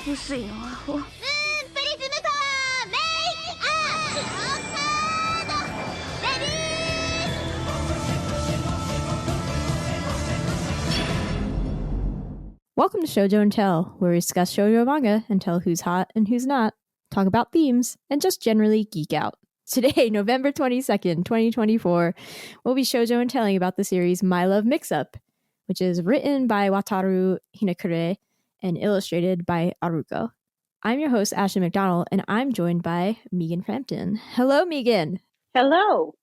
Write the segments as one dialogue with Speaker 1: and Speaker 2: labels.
Speaker 1: 薄いのアホ。
Speaker 2: プリズムパワーメイクアップオーカードレディー。
Speaker 3: Welcome to Shojo Tell, where we discuss shoujo manga and tell who's hot and who's not, talk about themes, and just generally geek out. Today, November 22nd, 2024, we'll be shoujo and telling about the series My Love Mix-Up, which is written by Wataru Hinekure and illustrated by Aruko. I'm your host, Ashley McDonald, and I'm joined by Megan Frampton. Hello, Megan.
Speaker 4: Hello.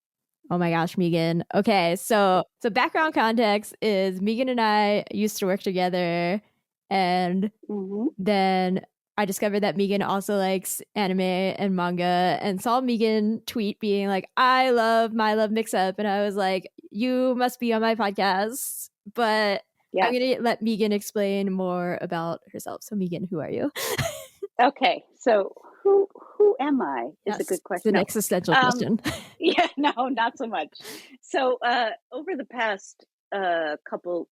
Speaker 3: Oh my gosh, Megan. Okay, so background context is Megan and I used to work together, and then I discovered that Megan also likes anime and manga, and saw Megan tweet being like, I love My Love Mix-Up, and I was like, you must be on my podcast, but I'm going to let Megan explain more about herself. So Megan, who are you?
Speaker 4: Okay, so who am I is a good question.
Speaker 3: It's an existential question.
Speaker 4: Yeah, no, not so much. So over the past couple,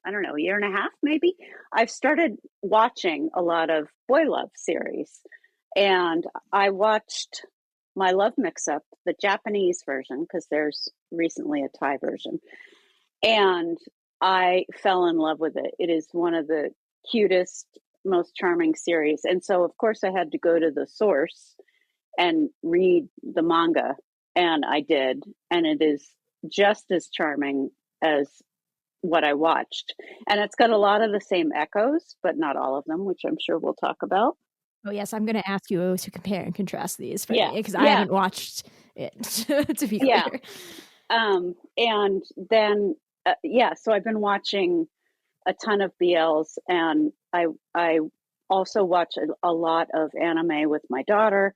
Speaker 4: I don't know, year and a half maybe, I've started watching a lot of boy love series. And I watched My Love Mix-Up, the Japanese version, because there's recently a Thai version. And I fell in love with it. It is one of the cutest, most charming series. And so, of course, I had to go to the source and read the manga. And I did. And it is just as charming as what I watched. And it's got a lot of the same echoes, but not all of them, which I'm sure we'll talk about.
Speaker 3: Oh, yes. I'm going to ask you to compare and contrast these for me, because I haven't watched it, to be clear.
Speaker 4: And then, so I've been watching a ton of BLs, and I also watch a lot of anime with my daughter.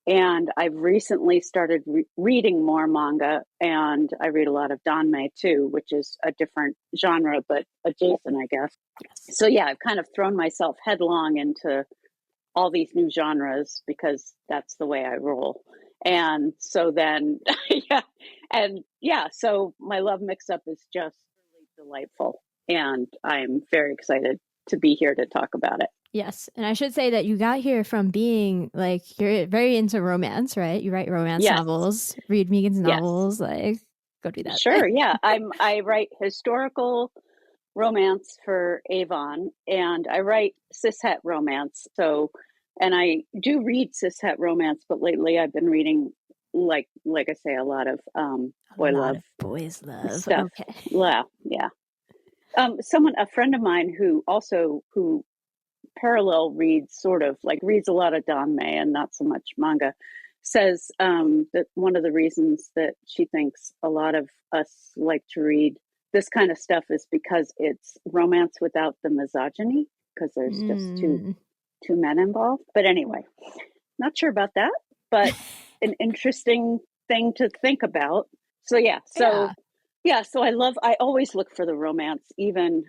Speaker 4: And I've recently started reading more manga, and I read a lot of danme too, which is a different genre, but adjacent, I guess. Yes. So yeah, I've kind of thrown myself headlong into all these new genres because that's the way I roll. And so then, so My Love Mix-Up is just really delightful, and I'm very excited to be here to talk about it.
Speaker 3: Yes. And I should say that you got here from being like, you're very into romance, right? You write romance novels, read Megan's novels, like go do that.
Speaker 4: Sure. Yeah. I write historical romance for Avon, and I write cishet romance. So, and I do read cishet romance, but lately I've been reading, like I say, a lot of
Speaker 3: boys love
Speaker 4: stuff.
Speaker 3: Okay.
Speaker 4: Yeah. A friend of mine who parallel reads a lot of danme and not so much manga, says that one of the reasons that she thinks a lot of us like to read this kind of stuff is because it's romance without the misogyny, because there's just two men involved. But anyway, not sure about that, but an interesting thing to think about. So I always look for the romance, even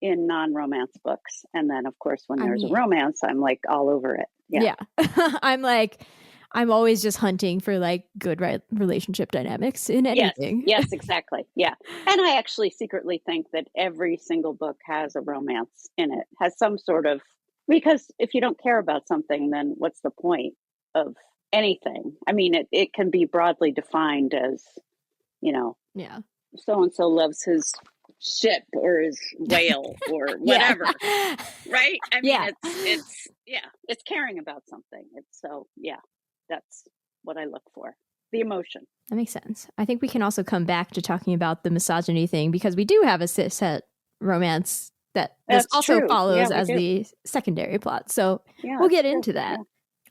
Speaker 4: in non-romance books. And then of course, when there's a romance, I'm like all over it. Yeah.
Speaker 3: I'm always just hunting for like good relationship dynamics in anything.
Speaker 4: Yes, exactly. Yeah. And I actually secretly think that every single book has a romance in it, has some sort of, because if you don't care about something, then what's the point of anything? I mean, it can be broadly defined as, so-and-so loves his ship or his whale or whatever. Right? I mean, it's caring about something. That's what I look for. The emotion.
Speaker 3: That makes sense. I think we can also come back to talking about the misogyny thing, because we do have a cishet romance that this also follows as the secondary plot. So we'll get into that. Yeah.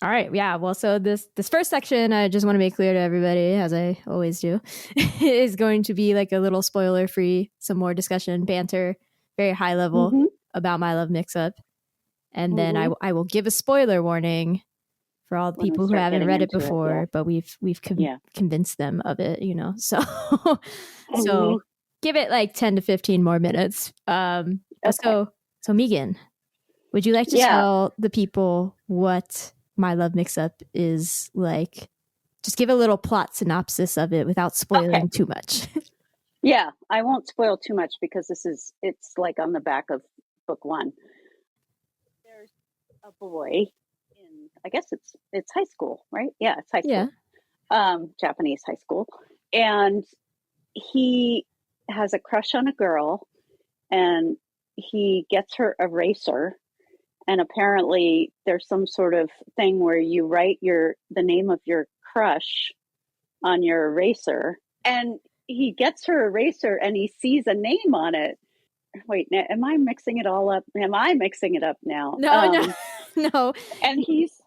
Speaker 3: All right. Yeah. Well, so this first section, I just want to make clear to everybody, as I always do, is going to be like a little spoiler free, some more discussion, banter, very high level about My Love Mix-Up. And then I will give a spoiler warning for all the people who haven't read it before, but we've convinced them of it, So give it like 10 to 15 more minutes. Okay. So Megan, would you like to tell the people what My Love Mix-Up is like? Just give a little plot synopsis of it without spoiling too much.
Speaker 4: Yeah, I won't spoil too much because it's like on the back of book one. There's a boy in, I guess it's high school, right? Yeah, it's high school. Japanese high school. And he has a crush on a girl, and he gets her eraser. And apparently there's some sort of thing where you write the name of your crush on your eraser, and he gets her eraser and he sees a name on it. Wait, am I mixing it all up? Am I mixing it up now?
Speaker 3: No.
Speaker 4: And he's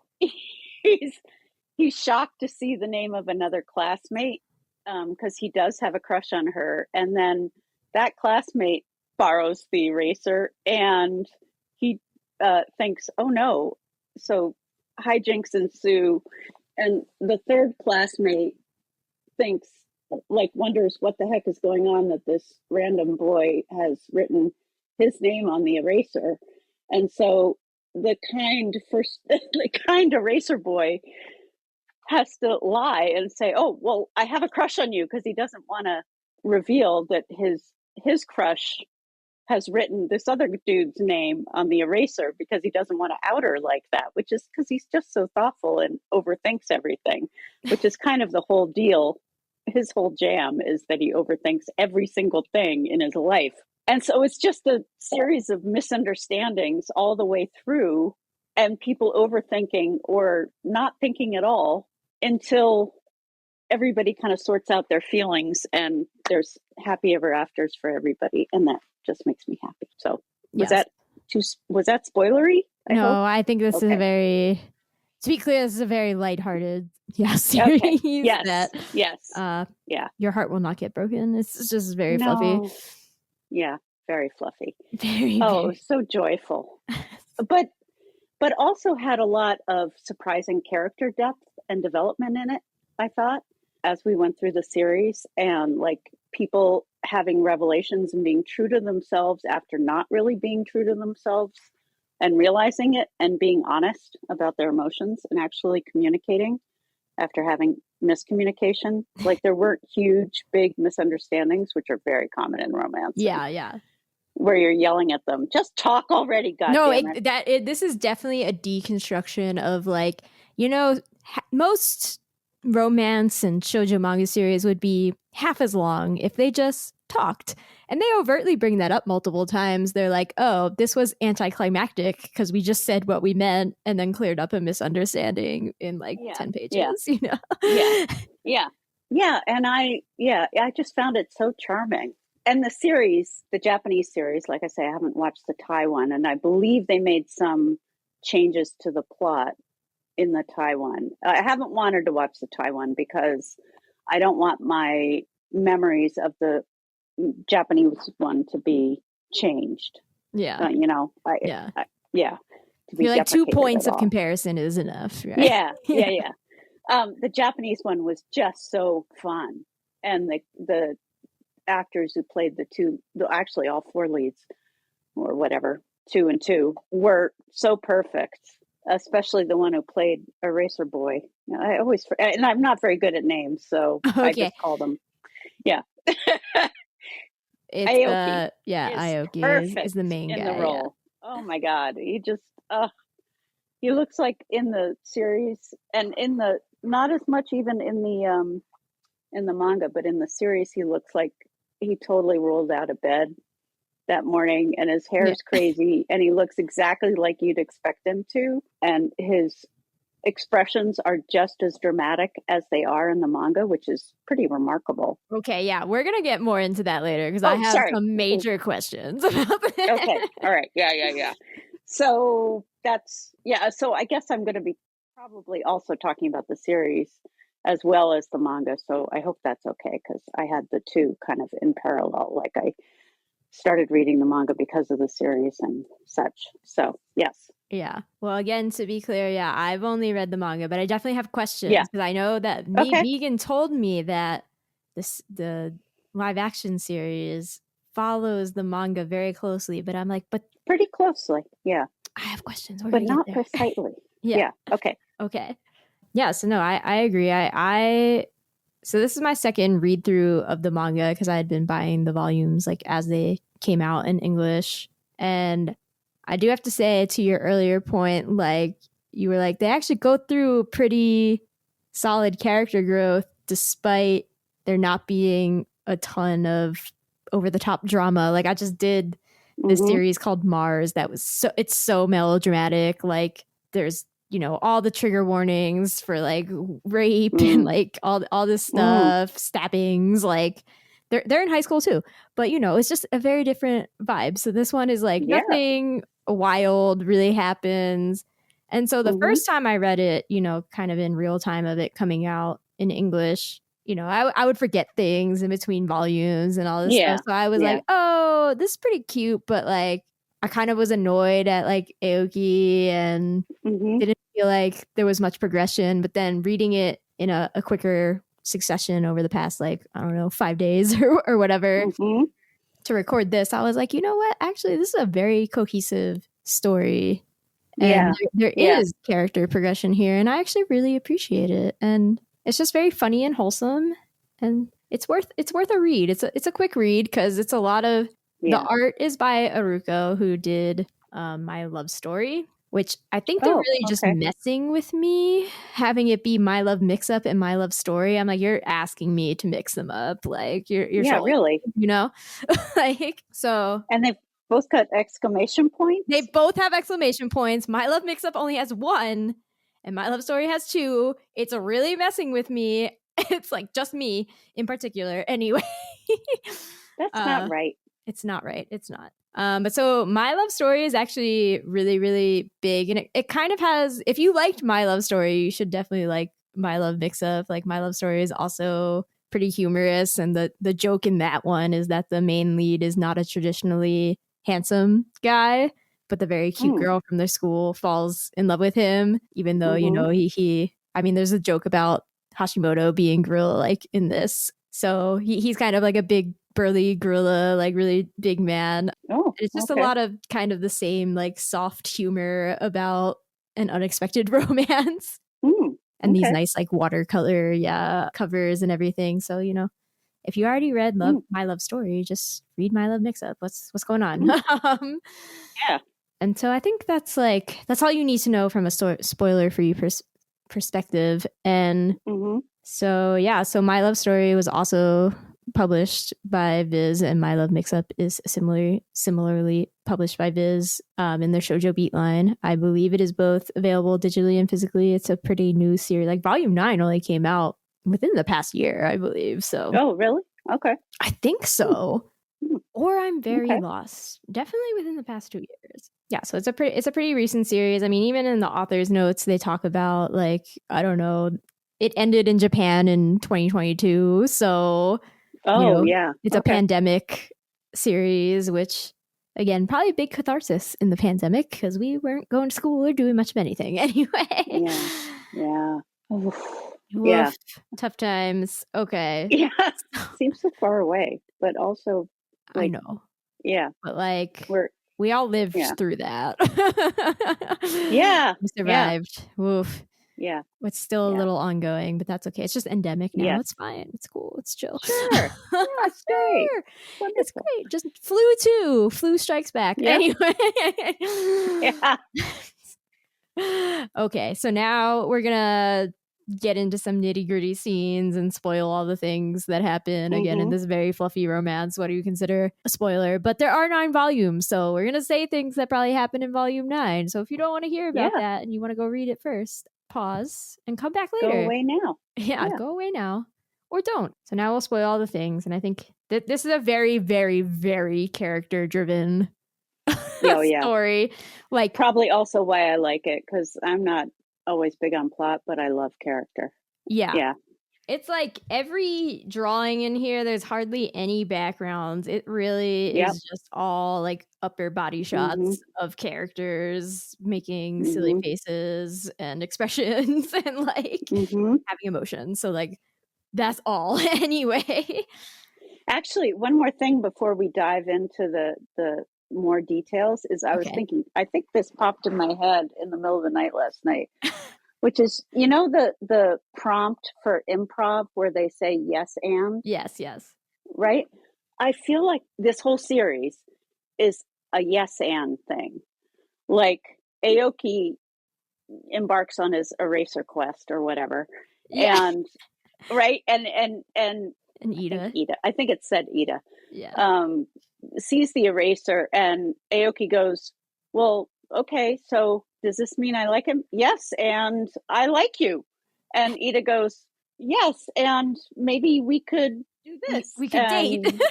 Speaker 4: shocked to see the name of another classmate, because he does have a crush on her. And then that classmate borrows the eraser, and he thinks, oh no. So hijinks ensue. And the third classmate wonders what the heck is going on, that this random boy has written his name on the eraser. And so the kind eraser boy has to lie and say, oh, well, I have a crush on you, because he doesn't want to reveal that his crush has written this other dude's name on the eraser, because he doesn't want to out her like that, which is because he's just so thoughtful and overthinks everything, which is kind of the whole deal. His whole jam is that he overthinks every single thing in his life. And so it's just a series of misunderstandings all the way through, and people overthinking or not thinking at all until everybody kind of sorts out their feelings and there's happy ever afters for everybody. And that just makes me happy. So was that spoilery?
Speaker 3: I think this is a very, to be clear, this is a very lighthearted series.
Speaker 4: Okay. Yes.
Speaker 3: Your heart will not get broken. It's just very fluffy.
Speaker 4: Yeah, very fluffy.
Speaker 3: Very,
Speaker 4: very. So joyful. but also had a lot of surprising character depth and development in it, I thought, as we went through the series, and like people having revelations and being true to themselves after not really being true to themselves, and realizing it and being honest about their emotions and actually communicating after having miscommunication. Like there weren't huge, big misunderstandings, which are very common in romance.
Speaker 3: Yeah.
Speaker 4: Where you're yelling at them, just talk already, goddammit.
Speaker 3: This is definitely a deconstruction of most romance and shoujo manga series would be half as long if they just talked. And they overtly bring that up multiple times. They're like, oh, this was anticlimactic because we just said what we meant and then cleared up a misunderstanding in 10 pages,
Speaker 4: Yeah. And I just found it so charming. And the series, the Japanese series, like I say, I haven't watched the Thai one, and I believe they made some changes to the plot in the Thai one. I haven't wanted to watch the Thai one because I don't want my memories of the Japanese one to be changed.
Speaker 3: Yeah.
Speaker 4: To be
Speaker 3: like 2 points of comparison is enough, right?
Speaker 4: Yeah. The Japanese one was just so fun, and the actors who played actually all 4 leads, or whatever, 2 and 2, were so perfect. Especially the one who played Eraser Boy. And I'm not very good at names, so I just called him. Yeah.
Speaker 3: It's
Speaker 4: Aoki.
Speaker 3: Aoki is the main guy.
Speaker 4: In the role. Yeah. Oh my God. He just, he looks like in the series, and in the, not as much even in the manga, but in the series, he looks like he totally rolled out of bed that morning, and his hair is crazy, and he looks exactly like you'd expect him to, and his expressions are just as dramatic as they are in the manga, which is pretty remarkable.
Speaker 3: Okay, yeah, we're gonna get more into that later because I have some major questions about that.
Speaker 4: Okay, all right, yeah. So so I guess I'm going to be probably also talking about the series as well as the manga, so I hope that's okay, because I had the two kind of in parallel. Like I started reading the manga because of the series and such. So yes.
Speaker 3: Yeah. Well, again, to be clear, I've only read the manga, but I definitely have questions because I know that Megan told me that the live action series follows the manga very closely, but I'm like, but
Speaker 4: pretty closely. Yeah.
Speaker 3: I have questions,
Speaker 4: but not precisely. Yeah. Okay.
Speaker 3: Yeah. So no, I agree. So this is my second read through of the manga because I had been buying the volumes as they came out in English, and I do have to say, to your earlier point, like you were like, they actually go through pretty solid character growth despite there not being a ton of over the top drama. Like I just did this series called Mars that was it's so melodramatic. Like there's, you know, all the trigger warnings for like rape and like all this stuff, stabbings, like they're in high school too. But you know, it's just a very different vibe. So this one is like nothing wild really happens. And so the first time I read it, you know, kind of in real time of it coming out in English, you know, I would forget things in between volumes and all this stuff. So I was like, oh, this is pretty cute, but like I kind of was annoyed at like Aoki and didn't feel like there was much progression. But then reading it in a quicker succession over the past, like, I don't know, 5 days or whatever to record this, I was like, you know what? Actually, this is a very cohesive story. And there is character progression here. And I actually really appreciate it. And it's just very funny and wholesome. And it's worth a read. It's a quick read because it's a lot of the art is by Aruko, who did My Love Story, which I think they're really just messing with me, having it be My Love Mix Up and My Love Story. I'm like, you're asking me to mix them up. Like you're
Speaker 4: really,
Speaker 3: you know, like, so.
Speaker 4: And they've both got exclamation points.
Speaker 3: They both have exclamation points. My Love Mix Up only has 1 and My Love Story has 2. It's really messing with me. It's like just me in particular. Anyway.
Speaker 4: That's not right.
Speaker 3: It's not right. It's not. But so My Love Story is actually really, really big. And it kind of has, if you liked My Love Story, you should definitely like My Love Mix Up. Like My Love Story is also pretty humorous. And the joke in that one is that the main lead is not a traditionally handsome guy, but the very cute girl from their school falls in love with him, even though, you know, he I mean, there's a joke about Hashimoto being gorilla like in this. So he's kind of like a big burly gorilla, like really big man. It's just a lot of kind of the same like soft humor about an unexpected romance. And these nice like watercolor covers and everything. So, you know, if you already read My Love Story, just read My Love Mix Up. What's going on? And so I think that's all you need to know from a spoiler for you perspective. And so My Love Story was also published by Viz, and My Love Mix Up is similarly published by Viz in their Shojo Beat line. I believe it is both available digitally and physically. It's a pretty new series. Like Volume 9 only came out within the past year, I believe. So
Speaker 4: really? Okay.
Speaker 3: I think so. Or I'm very lost. Definitely within the past 2 years. Yeah, so it's a pretty recent series. I mean, even in the author's notes, they talk about like, I don't know, it ended in Japan in 2022. So it's a pandemic series, which again, probably a big catharsis in the pandemic because we weren't going to school or doing much of anything anyway. Oof, tough times. Okay.
Speaker 4: Yeah. Seems so far away, but also
Speaker 3: like, I know.
Speaker 4: Yeah.
Speaker 3: But like we all lived through that. We survived. Oof.
Speaker 4: Yeah.
Speaker 3: It's still a little ongoing, but that's okay. It's just endemic now. It's fine. It's cool. It's chill.
Speaker 4: Sure. It's great.
Speaker 3: It's great. Just Flu strikes back. Anyway. Okay, so now we're gonna get into some nitty-gritty scenes and spoil all the things that happen again in this very fluffy romance. What do you consider a spoiler? But there are 9 volumes, so we're gonna say things that probably happen in volume 9. So if you don't want to hear about that and you want to go read it first, pause and come back later.
Speaker 4: Go away now.
Speaker 3: Go away now, or don't. So now we'll spoil all the things, and I think that this is a very, very, very character-driven story. Like,
Speaker 4: probably also why I like it, because I'm not always big on plot, but I love character. Yeah.
Speaker 3: It's like every drawing in here, there's hardly any backgrounds. It really is just all like upper body shots of characters making silly faces and expressions and like having emotions. So like that's all anyway.
Speaker 4: Actually, one more thing before we dive into the more details is I was thinking, I think this popped in my head in the middle of the night last night, which is, you know, the prompt for improv where they say yes and?
Speaker 3: Yes.
Speaker 4: Right? I feel like this whole series is a yes and thing. like Aoki embarks on his eraser quest or whatever, and right, and
Speaker 3: Ida.
Speaker 4: I think it said Ida.
Speaker 3: Yeah.
Speaker 4: Sees the eraser, and Aoki goes, well, okay, so does this mean I like him? Yes, and I like you. And Ida goes, yes, and maybe we could do this.
Speaker 3: We could date.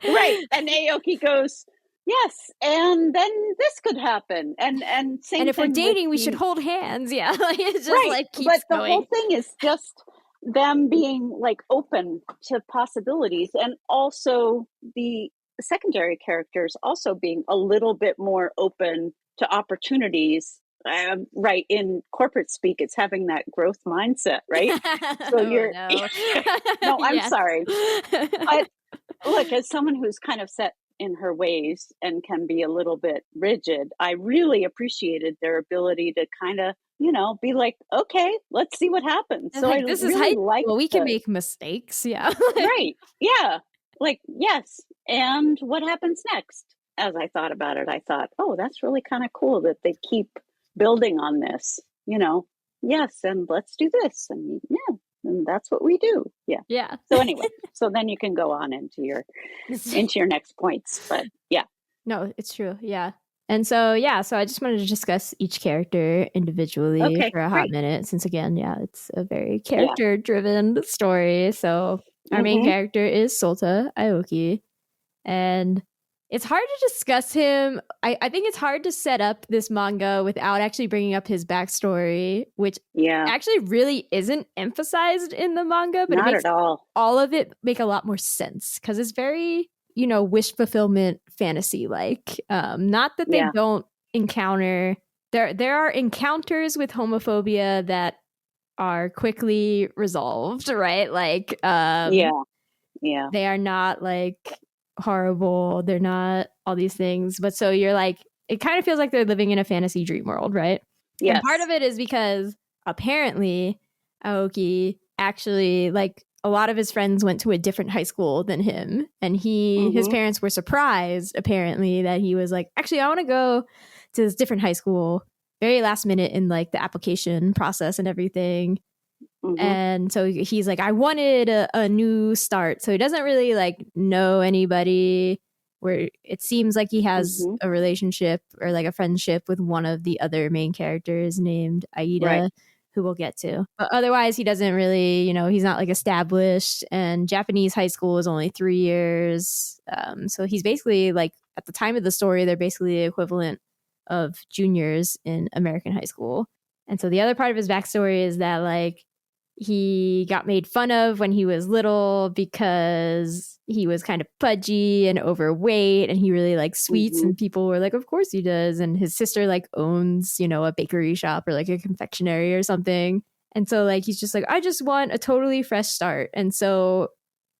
Speaker 4: Right. And Aoki goes, yes, and then this could happen. And same
Speaker 3: and if
Speaker 4: thing
Speaker 3: we're dating, we should hold hands. Yeah. Like it's just
Speaker 4: right.
Speaker 3: like keeps
Speaker 4: but the
Speaker 3: going.
Speaker 4: whole thing is just them being like open to possibilities, and also the secondary characters also being a little bit more open to opportunities. Right, in corporate speak, it's having that growth mindset, right? So you're no, I'm sorry, but look, as someone who's kind of set in her ways and can be a little bit rigid, I really appreciated their ability to kind of, be like, okay, let's see what happens. So
Speaker 3: like, this is
Speaker 4: really
Speaker 3: well, we can make mistakes. Yeah.
Speaker 4: Right. Yeah. Like, yes. And what happens next? As I thought about it, I thought, oh, that's really kind of cool that they keep building on this, yes, and let's do this. And yeah, and that's what we do. Yeah.
Speaker 3: Yeah.
Speaker 4: So anyway, so then you can go on into your next points. But yeah.
Speaker 3: No, it's true. Yeah. And so, so I just wanted to discuss each character individually for a hot minute, since again, it's a very character-driven story. So our main character is Sota Aoki, and it's hard to discuss him. I think it's hard to set up this manga without actually bringing up his backstory, which actually really isn't emphasized in the manga, but
Speaker 4: not
Speaker 3: it makes
Speaker 4: at all
Speaker 3: of it make a lot more sense, because it's very wish fulfillment fantasy like. Not that they don't encounter there are encounters with homophobia that are quickly resolved, right? Like they are not like horrible, they're not all these things, but so you're like, it kind of feels like they're living in a fantasy dream world, right? And part of it is because apparently Aoki actually, like, a lot of his friends went to a different high school than him, and his parents were surprised apparently that he was like, actually I want to go to this different high school very last minute in like the application process and everything. And so he's like, I wanted a new start. So he doesn't really like know anybody, where it seems like he has a relationship or like a friendship with one of the other main characters named Aida, who we'll get to. But otherwise, he doesn't really, he's not like established, and Japanese high school is only 3 years. So he's basically like, at the time of the story, they're basically the equivalent of juniors in American high school. And so the other part of his backstory is that like, he got made fun of when he was little because he was kind of pudgy and overweight, and he really liked sweets, and people were like, of course he does. And his sister like owns, a bakery shop or like a confectionery or something. And so like, he's just like, I just want a totally fresh start. And so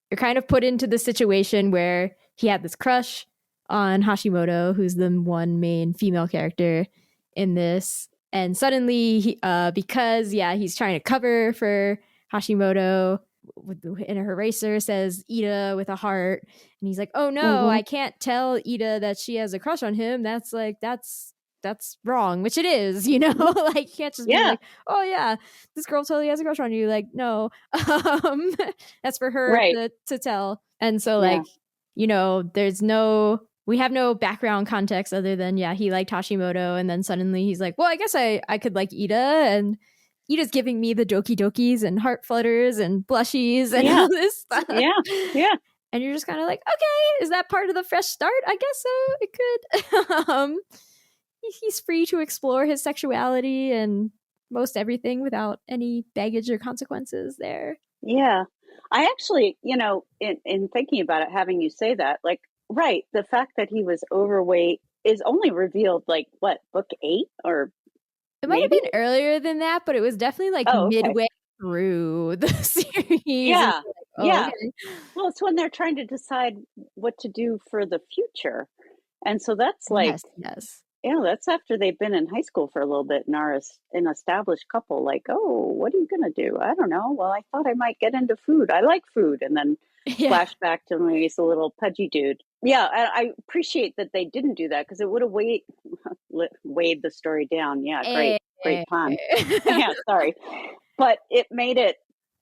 Speaker 3: you're kind of put into the situation where he had this crush on Hashimoto, who's the one main female character in this. And suddenly, because he's trying to cover for Hashimoto, in her eraser says Ida with a heart, and he's like, "Oh no, I can't tell Ida that she has a crush on him. That's wrong," which it is, like you can't just be like, "Oh yeah, this girl totally has a crush on you." Like, no, that's for her to tell. And so, like, we have no background context other than, he liked Hashimoto, and then suddenly he's like, well, I guess I could like Ida, and Ida's giving me the doki dokis and heart flutters and blushies and all this stuff. Yeah. And you're just kind of like, okay, is that part of the fresh start? I guess so. It could. He's free to explore his sexuality and most everything without any baggage or consequences there.
Speaker 4: Yeah. I actually, in thinking about it, having you say that, like, right, the fact that he was overweight is only revealed like what, book 8 or
Speaker 3: it might have been earlier than that, but it was definitely like midway through the series.
Speaker 4: Yeah. Okay. Well, it's when they're trying to decide what to do for the future. And so that's like,
Speaker 3: yes.
Speaker 4: Yeah, that's after they've been in high school for a little bit and are an established couple. Like, oh, what are you going to do? I don't know. Well, I thought I might get into food. I like food. And then flashback to when he's a little pudgy dude. Yeah, I appreciate that they didn't do that because it would have weighed the story down. Yeah, great pun. Yeah, sorry. But it made it,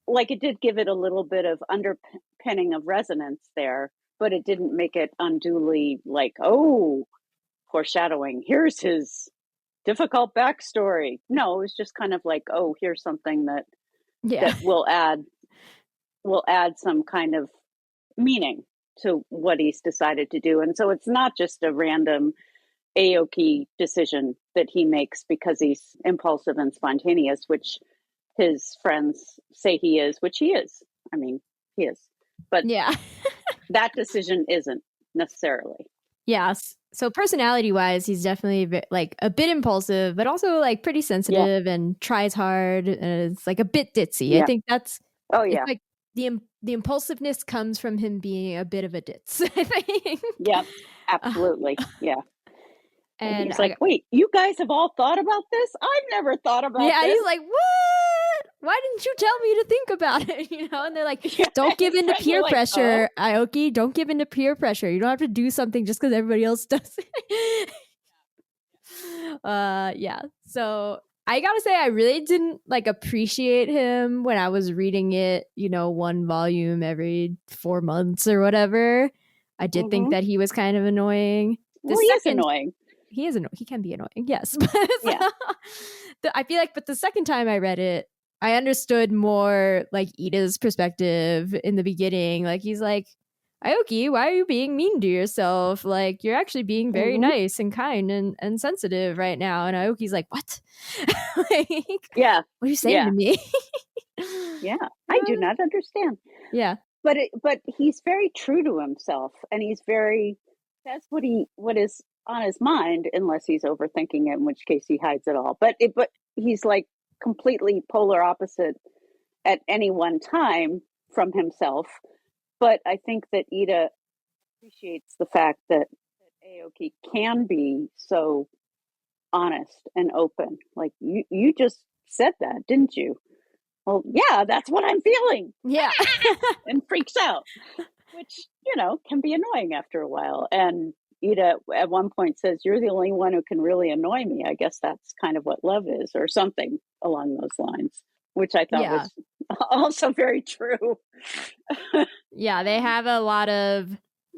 Speaker 4: like, it did give it a little bit of underpinning of resonance there, but it didn't make it unduly like, oh, foreshadowing. Here's his difficult backstory. No, it was just kind of like, oh, here's something that will add some kind of meaning to what he's decided to do. And so it's not just a random Aoki decision that he makes because he's impulsive and spontaneous, which his friends say he is, which he is. I mean, he is. But that decision isn't necessarily.
Speaker 3: Yes. So personality-wise, he's definitely like a bit impulsive, but also like pretty sensitive and tries hard, and it's like a bit ditzy. Yeah. I think that's like the impulsiveness comes from him being a bit of a ditz, I think.
Speaker 4: Yeah, absolutely. Yeah. And he's like, wait, you guys have all thought about this? I've never thought about this.
Speaker 3: Yeah, he's like, what? Why didn't you tell me to think about it? You know, and they're like, don't give in to peer pressure, Aoki. Don't give in to peer pressure. You don't have to do something just because everybody else does it. Yeah. So I gotta say, I really didn't like appreciate him when I was reading it, you know, one volume every 4 months or whatever. I did think that he was kind of annoying.
Speaker 4: Well, he is annoying.
Speaker 3: He is annoying. He can be annoying, yes. I feel like, but the second time I read it, I understood more like Ida's perspective in the beginning. Like, he's like, Aoki, why are you being mean to yourself? Like, you're actually being very nice and kind and sensitive right now. And Aoki's like, what? Like, what are you saying to me?
Speaker 4: I do not understand.
Speaker 3: Yeah.
Speaker 4: But he's very true to himself, and he's very, that's what is on his mind, unless he's overthinking it, in which case he hides it all. But he's like completely polar opposite at any one time from himself. But I think that Ida appreciates the fact that Aoki can be so honest and open. Like, you just said that, didn't you? Well, yeah, that's what I'm feeling.
Speaker 3: Yeah.
Speaker 4: And freaks out, which, you know, can be annoying after a while. And Ida at one point says, you're the only one who can really annoy me. I guess that's kind of what love is, or something along those lines, which I thought was also very true.
Speaker 3: Yeah, they have a lot of,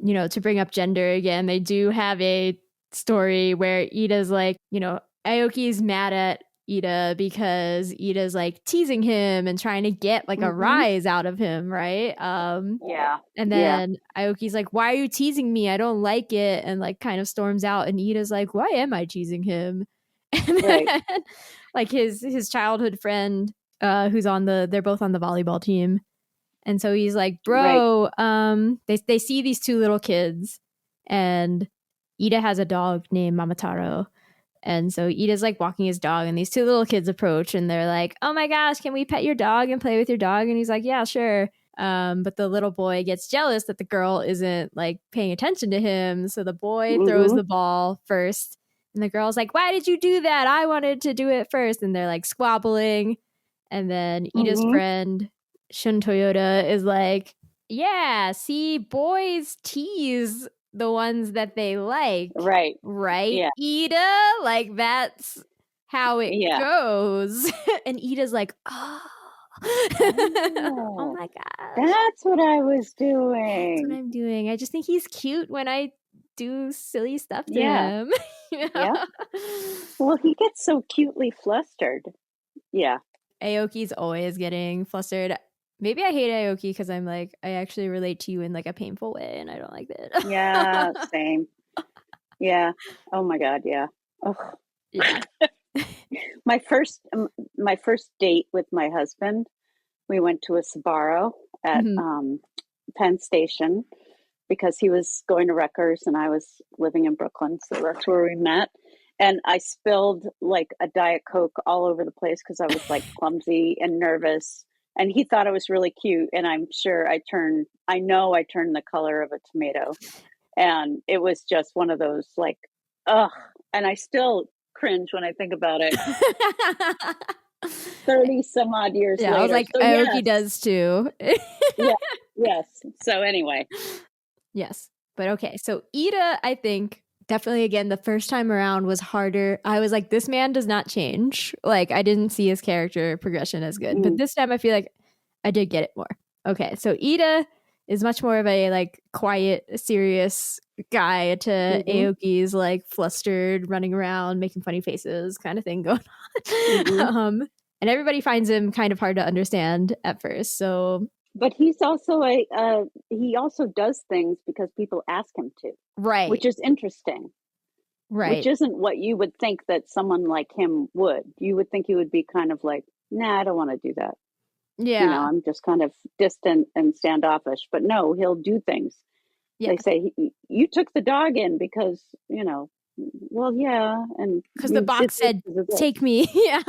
Speaker 3: you know, to bring up gender again, they do have a story where Ida's like, you know, Aoki's mad at Ida because Ida's like teasing him and trying to get like a rise out of him, right? And then Aoki's like, why are you teasing me? I don't like it, and like kind of storms out, and Ida's like, why am I teasing him? And then like his childhood friend who's they're both on the volleyball team, and so he's like, bro, they see these two little kids, and Ida has a dog named Mamataro. And so Ida's like walking his dog, and these two little kids approach, and they're like, oh my gosh, can we pet your dog and play with your dog? And he's like, yeah, sure. But the little boy gets jealous that the girl isn't like paying attention to him. So the boy throws the ball first, and the girl's like, why did you do that? I wanted to do it first. And they're like squabbling. And then Ida's friend, Shun Toyota, is like, yeah, see, boys tease the ones that they like. Right? Yeah. Ida? Like, that's how it goes. And Ida's like, oh my god,
Speaker 4: that's what I was doing.
Speaker 3: That's what I'm doing. I just think he's cute when I do silly stuff to him.
Speaker 4: Well, he gets so cutely flustered.
Speaker 3: Aoki's always getting flustered. Maybe I hate Aoki because I'm like, I actually relate to you in like a painful way, and I don't like that.
Speaker 4: Yeah, same. Yeah. Oh my god. Yeah. Oh. Yeah. my first date with my husband, we went to a Sbarro at Penn Station because he was going to Rutgers and I was living in Brooklyn, so that's where we met. And I spilled like a Diet Coke all over the place because I was like clumsy and nervous. And he thought it was really cute. And I'm sure I turned the color of a tomato. And it was just one of those like, ugh. And I still cringe when I think about it. 30 some odd years later.
Speaker 3: I was like,
Speaker 4: so,
Speaker 3: Aoki does too.
Speaker 4: Yeah. Yes. So anyway.
Speaker 3: Yes. But okay. So Ida, I think definitely, again, the first time around was harder. I was like, this man does not change. Like, I didn't see his character progression as good. But this time I feel like I did get it more. Okay. So Ida is much more of a like quiet, serious guy to Aoki's like flustered, running around, making funny faces kind of thing going on. And everybody finds him kind of hard to understand at first. So,
Speaker 4: but he's also he also does things because people ask him to,
Speaker 3: right?
Speaker 4: Which is interesting,
Speaker 3: right?
Speaker 4: Which isn't what you would think that someone like him would. You would think he would be kind of like, nah, I don't want to do that. Yeah, you know, I'm just kind of distant and standoffish. But no, he'll do things. Yeah. They say you took the dog in because you know. Well, yeah, and
Speaker 3: because the box said, "Take me." Yeah,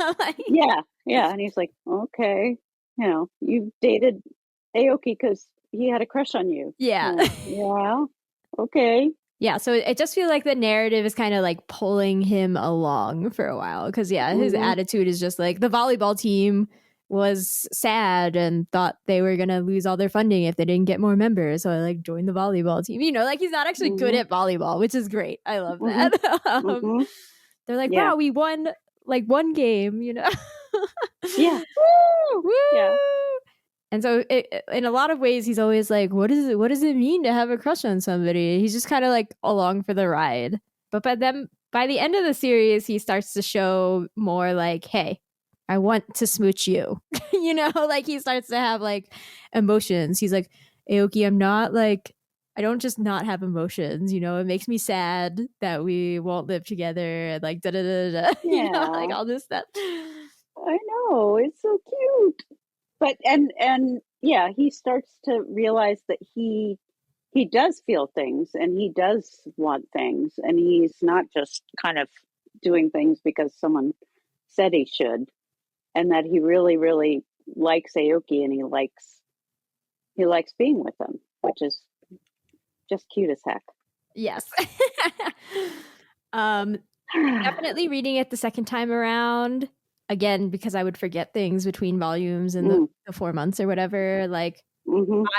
Speaker 4: yeah, and he's like, "Okay, you know, you dated Aoki because he had a crush on you."
Speaker 3: Yeah,
Speaker 4: yeah, okay.
Speaker 3: Yeah, so it just feels like the narrative is kind of like pulling him along for a while because his attitude is just like the volleyball team was sad and thought they were gonna lose all their funding if they didn't get more members, so I like joined the volleyball team. You know, like he's not actually good at volleyball, which is great. I love that. They're like, wow, we won like one game, you know.
Speaker 4: Yeah.
Speaker 3: Woo! Woo! Yeah. And so in a lot of ways, he's always like, what does it mean to have a crush on somebody? He's just kind of like along for the ride. But by the end of the series, he starts to show more like, hey, I want to smooch you. You know, like he starts to have like emotions. He's like, Aoki, I don't just not have emotions. You know, it makes me sad that we won't live together and like da-da-da-da. Yeah. You know, like all this stuff.
Speaker 4: I know. It's so cute. But and yeah, he starts to realize that he does feel things and he does want things and he's not just kind of doing things because someone said he should, and that he really, really likes Aoki and he likes being with him, which is just cute as heck.
Speaker 3: Yes. Definitely reading it the second time around. Again, because I would forget things between volumes in the 4 months or whatever. Like,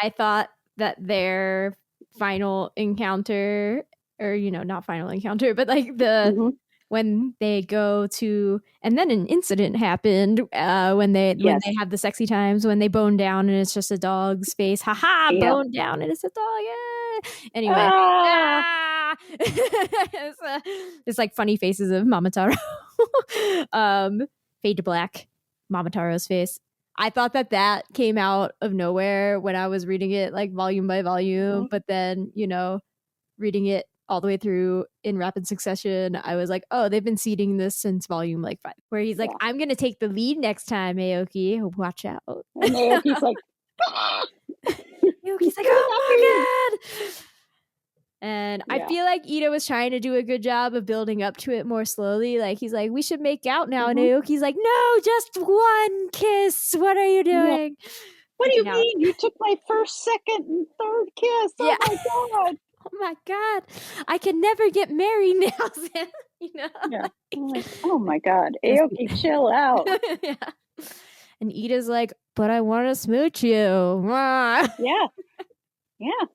Speaker 3: I thought that their final encounter, or, you know, not final encounter, but like when they go to, and then an incident happened when they have the sexy times, when they bone down and it's just a dog's face. Haha, bone down and it's a dog. Yeah. Anyway. It's like funny faces of Momotaro. Fade to black, Momotaro's face. I thought that came out of nowhere when I was reading it like volume by volume, but then, you know, reading it all the way through in rapid succession, I was like, oh, they've been seeding this since volume like 5, where he's like, I'm gonna take the lead next time, Aoki. Watch out.
Speaker 4: And Aoki's like,
Speaker 3: Aoki's like, oh my god. And I feel like Ida was trying to do a good job of building up to it more slowly. Like, he's like, we should make out now. And Aoki's like, no, just one kiss. What are you doing?
Speaker 4: Yeah. What do you mean? You took my first, second, and third kiss. Oh, my God.
Speaker 3: Oh, my God. I can never get married now. You know?
Speaker 4: Yeah. Like, oh, my God. Aoki, chill out.
Speaker 3: Yeah. And Ida's like, but I want to smooch you.
Speaker 4: Yeah. Yeah.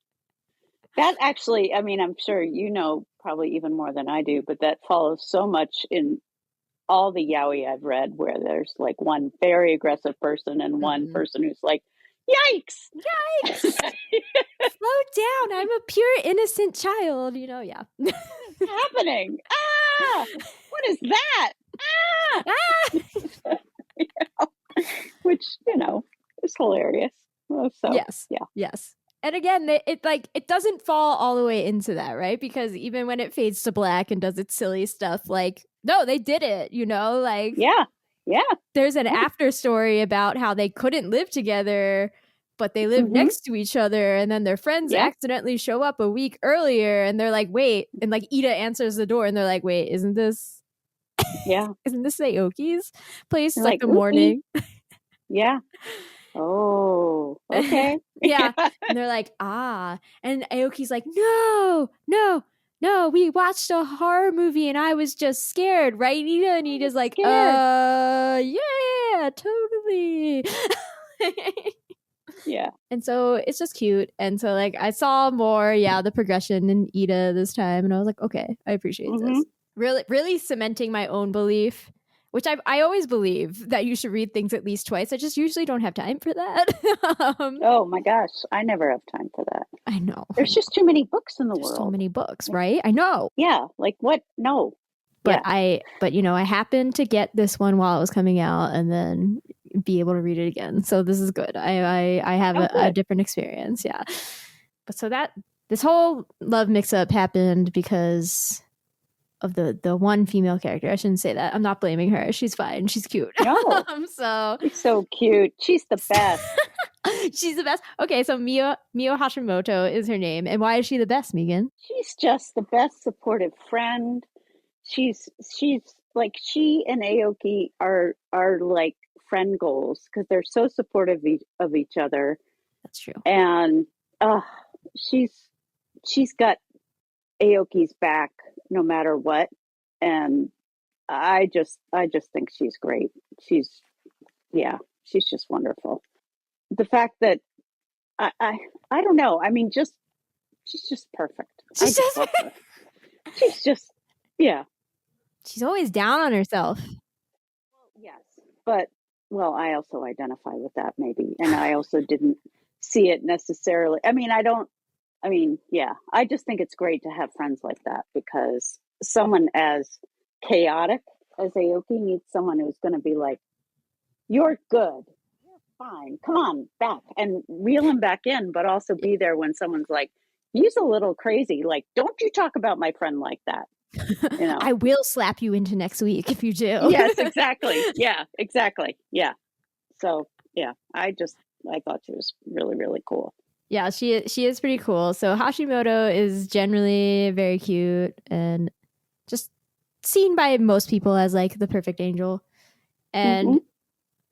Speaker 4: That actually, I mean, I'm sure you know probably even more than I do, but that follows so much in all the yaoi I've read, where there's like one very aggressive person and one person who's like, yikes!
Speaker 3: Yikes! Slow down. I'm a pure innocent child, you know, yeah.
Speaker 4: What's happening? Ah! What is that? Ah! Ah! You know? Which, you know, is hilarious. So,
Speaker 3: Yes. And again, it doesn't fall all the way into that, right? Because even when it fades to black and does its silly stuff, like, no, they did it, you know? Like,
Speaker 4: yeah.
Speaker 3: There's an after story about how they couldn't live together, but they lived next to each other, and then their friends accidentally show up a week earlier, and they're like, wait, and like Ida answers the door, and they're like, wait, isn't this Aoki's place? Like the morning.
Speaker 4: Yeah. Oh, okay.
Speaker 3: Yeah. And they're like, and Aoki's like, no, we watched a horror movie and I was just scared, right, Ida? And Ida's like, yeah. yeah, totally.
Speaker 4: Yeah.
Speaker 3: And so it's just cute. And so like I saw more, the progression in Ida this time, and I was like, okay, I appreciate this. Really, really cementing my own belief, which I always believe that you should read things at least twice. I just usually don't have time for that.
Speaker 4: Oh my gosh, I never have time for that.
Speaker 3: I know.
Speaker 4: There's just too many books in the world.
Speaker 3: So many books, right? I know.
Speaker 4: Yeah, like what? No.
Speaker 3: But I happened to get this one while it was coming out and then be able to read it again. So this is good. I have a different experience. Yeah. But so this whole love mix up happened because of the one female character. I shouldn't say that. I'm not blaming her. She's fine. She's cute.
Speaker 4: No. She's so cute. She's the best.
Speaker 3: She's the best. Okay, so Mio Hashimoto is her name. And why is she the best, Megan?
Speaker 4: She's just the best supportive friend. She's like, she and Aoki are like friend goals because they're so supportive of each other.
Speaker 3: That's true.
Speaker 4: And she's got Aoki's back no matter what. And I just think she's great. She's just wonderful. The fact that I don't know. I mean, she's just perfect. She's just
Speaker 3: She's always down on herself.
Speaker 4: Yes, but I also identify with that maybe, and I also didn't see it necessarily. I just think it's great to have friends like that because someone as chaotic as Aoki needs someone who's going to be like, "You're good, you're fine, come on back," and reel him back in, but also be there when someone's like, "He's a little crazy. Like, don't you talk about my friend like that."
Speaker 3: I will slap you into next week if you do.
Speaker 4: Yes, exactly. Yeah, exactly. Yeah. So I thought she was really, really cool.
Speaker 3: Yeah, she is pretty cool. So Hashimoto is generally very cute and just seen by most people as like the perfect angel. And